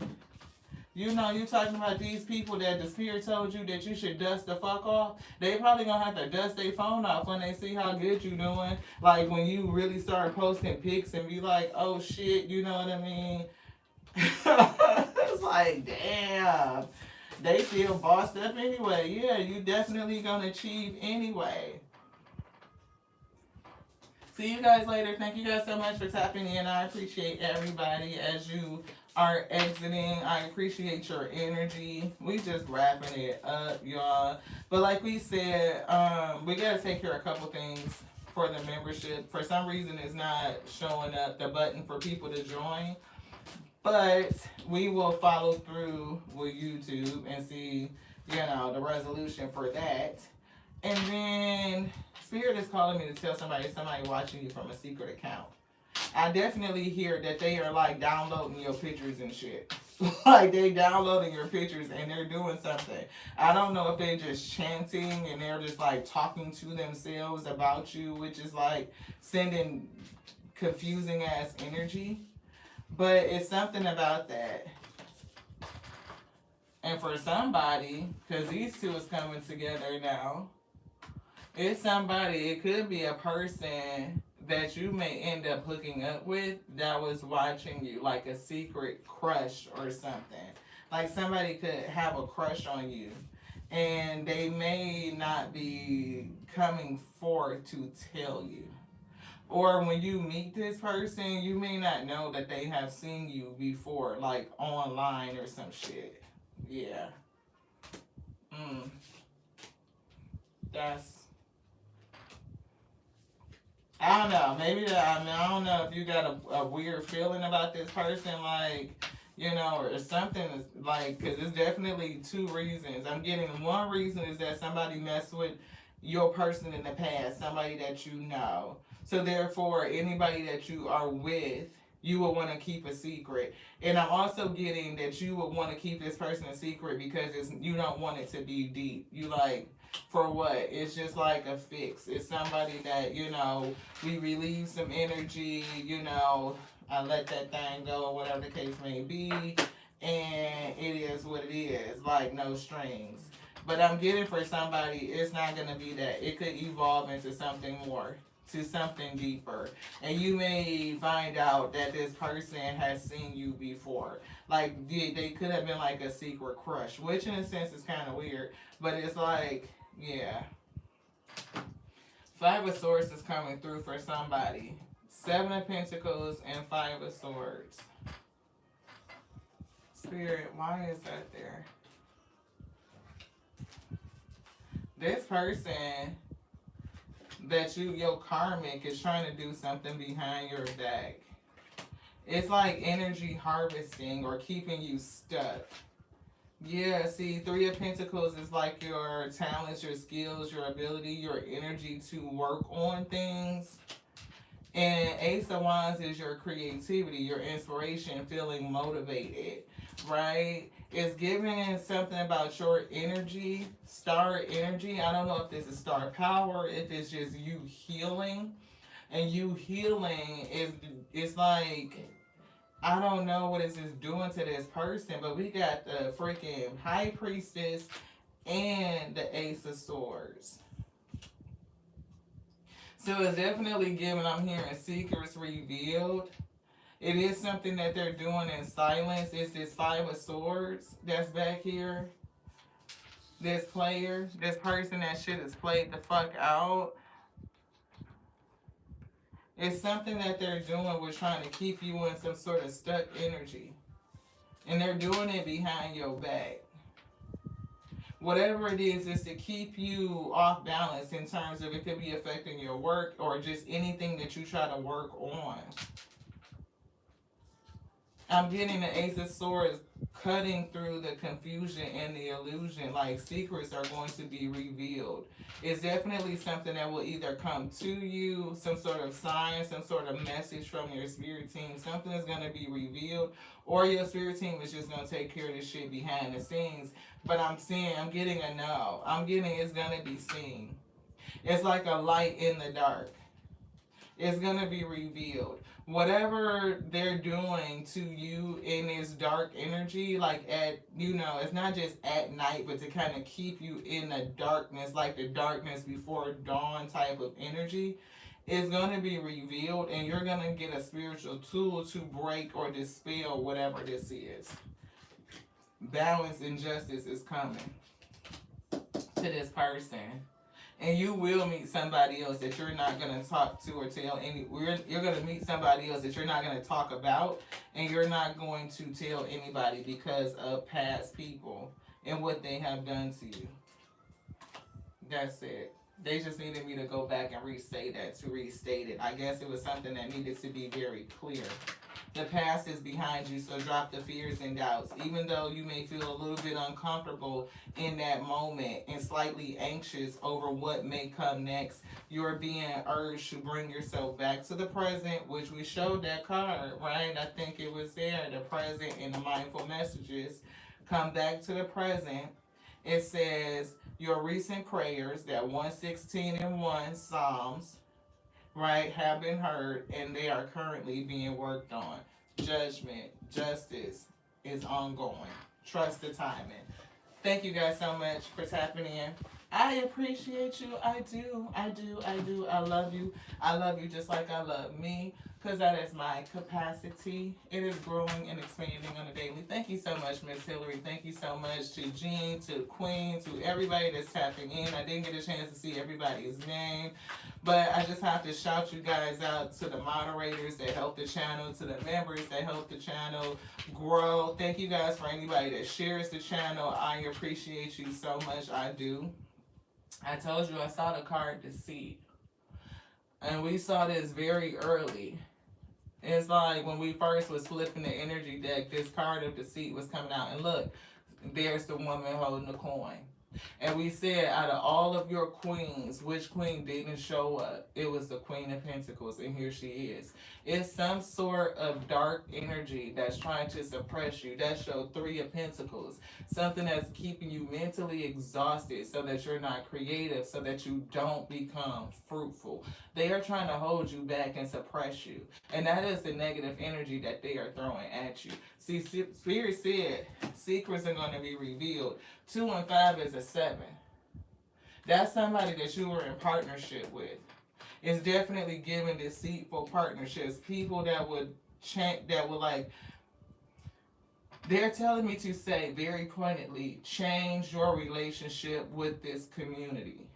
You're talking about these people that the spirit told you that you should dust the fuck off. They probably gonna have to dust their phone off when they see how good you doing. Like when you really start posting pics and be like, oh shit, you know what I mean? It's like, damn. They feel bossed up anyway. Yeah, you definitely gonna achieve anyway. See you guys later. Thank you guys so much for tapping in. I appreciate everybody as you are exiting. I appreciate your energy. We just wrapping it up, y'all. But like we said, we gotta take care of a couple things for the membership. For some reason, it's not showing up the button for people to join. But we will follow through with YouTube and see, the resolution for that. And then Spirit is calling me to tell somebody watching you from a secret account. I definitely hear that they are like downloading your pictures and shit. Like they downloading your pictures and they're doing something. I don't know if they're just chanting and they're just like talking to themselves about you, which is like sending confusing ass energy. But it's something about that. And for somebody, because these two is coming together now, it's somebody, it could be a person that you may end up hooking up with that was watching you, like a secret crush or something. Like somebody could have a crush on you and they may not be coming forward to tell you. Or when you meet this person, you may not know that they have seen you before, like online or some shit. Yeah. I don't know. Maybe that. I mean, I don't know if you got a weird feeling about this person, like, or something is like, because it's definitely two reasons. I'm getting one reason is that somebody messed with your person in the past, somebody that you know. So therefore, anybody that you are with, you will want to keep a secret. And I'm also getting that you would want to keep this person a secret because you don't want it to be deep. You like, for what? It's just like a fix. It's somebody that, we relieve some energy, I let that thing go, whatever the case may be, and it is what it is, like no strings. But I'm getting for somebody, it's not going to be that. It could evolve into something more, to something deeper. And you may find out that this person has seen you before. Like, they could have been like a secret crush, which in a sense is kind of weird. But it's like, yeah. Five of Swords is coming through for somebody. Seven of Pentacles and Five of Swords. Spirit, why is that there? This person that your karmic is trying to do something behind your back. It's like energy harvesting or keeping you stuck. Yeah, see, Three of Pentacles is like your talents, your skills, your ability, your energy to work on things. And Ace of Wands is your creativity, your inspiration, feeling motivated, right? It's giving something about your energy, star energy. I don't know if this is star power, if it's just you healing. And you healing is like, I don't know what this is doing to this person, but we got the freaking High Priestess and the Ace of Swords. So it's definitely giving, I'm hearing secrets revealed. It is something that they're doing in silence. It's this Five of Swords that's back here. This player, this person that shit is played the fuck out. It's something that they're doing with trying to keep you in some sort of stuck energy. And they're doing it behind your back. Whatever it is to keep you off balance in terms of it could be affecting your work or just anything that you try to work on. I'm getting the Ace of Swords cutting through the confusion and the illusion, like secrets are going to be revealed. It's definitely something that will either come to you, some sort of sign, some sort of message from your spirit team. Something is going to be revealed, or your spirit team is just going to take care of this shit behind the scenes. But I'm getting a no. I'm getting it's going to be seen. It's like a light in the dark. It's going to be revealed. Whatever they're doing to you in this dark energy, like it's not just at night, but to kind of keep you in the darkness, like the darkness before dawn type of energy, is going to be revealed, and you're going to get a spiritual tool to break or dispel whatever this is. Balance and justice is coming to this person. And you will meet somebody else that you're not going to talk to or tell you're going to meet somebody else that you're not going to talk about, and you're not going to tell anybody because of past people and what they have done to you. That's it. They just needed me to go back and restate it. I guess it was something that needed to be very clear. The past is behind you, so drop the fears and doubts. Even though you may feel a little bit uncomfortable in that moment and slightly anxious over what may come next, you're being urged to bring yourself back to the present, which we showed that card, right? I think it was there, the present and the mindful messages. Come back to the present. It says, your recent prayers, that 116 and 1 Psalms, right, have been heard, and they are currently being worked on. Judgment, justice is ongoing. Trust the timing. Thank you guys so much for tapping in. I appreciate you. I do. I love you. I love you just like I love me, because that is my capacity. It is growing and expanding on a daily. Thank you so much, Miss Hillary. Thank you so much to Jean, to Queen, to everybody that's tapping in. I didn't get a chance to see everybody's name, but I just have to shout you guys out to the moderators that help the channel, to the members that help the channel grow. Thank you guys for anybody that shares the channel. I appreciate you so much. I do. I told you I saw the card Deceit. And we saw this very early. It's like when we first was flipping the energy deck, this card of deceit was coming out. And look, there's the woman holding the coin. And we said, out of all of your queens, which queen didn't show up? It was the Queen of Pentacles, and here she is. It's some sort of dark energy that's trying to suppress you. That showed Three of Pentacles. Something that's keeping you mentally exhausted so that you're not creative, so that you don't become fruitful. They are trying to hold you back and suppress you. And that is the negative energy that they are throwing at you. See, Spirit said secrets are going to be revealed. 2 and 5 is a 7. That's somebody that you were in partnership with. It's definitely giving deceitful partnerships. People that would like, they're telling me to say very pointedly, change your relationship with this community.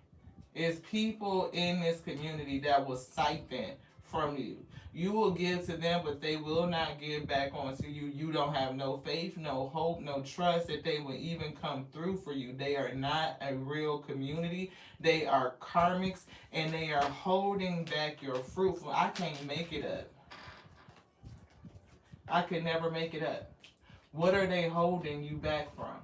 It's people in this community that will siphon from you. You will give to them, but they will not give back onto you. You don't have no faith, no hope, no trust that they will even come through for you. They are not a real community. They are karmics, and they are holding back your fruitful. I can't make it up. I could never make it up. What are they holding you back from?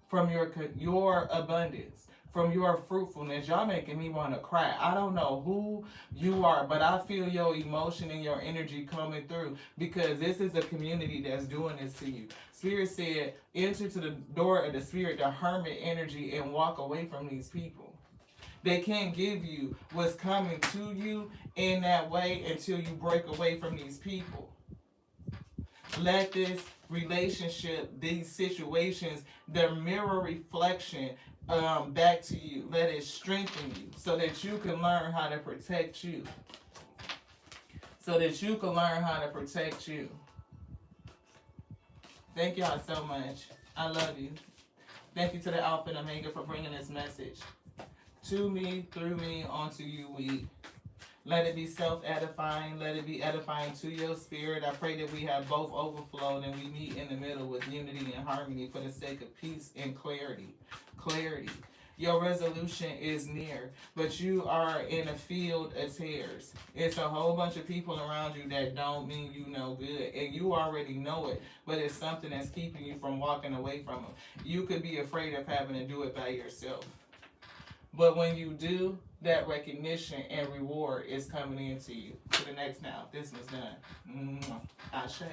From your abundance. From your fruitfulness. Y'all making me want to cry. I don't know who you are, but I feel your emotion and your energy coming through, because this is a community that's doing this to you. Spirit said, enter to the door of the Spirit, the hermit energy, and walk away from these people. They can't give you what's coming to you in that way until you break away from these people. Let this relationship, these situations, their mirror reflection back to you. Let it strengthen you so that you can learn how to protect you. So that you can learn how to protect you. Thank y'all so much. I love you. Thank you to the Alpha and Omega for bringing this message to me, through me, onto you, we. Let it be self-edifying. Let it be edifying to your spirit. I pray that we have both overflowed and we meet in the middle with unity and harmony for the sake of peace and clarity. Clarity. Your resolution is near, but you are in a field of tares. It's a whole bunch of people around you that don't mean you no good, and you already know it, but it's something that's keeping you from walking away from them. You could be afraid of having to do it by yourself. But when you do, that recognition and reward is coming into you. To the next now. This was done. Ashe.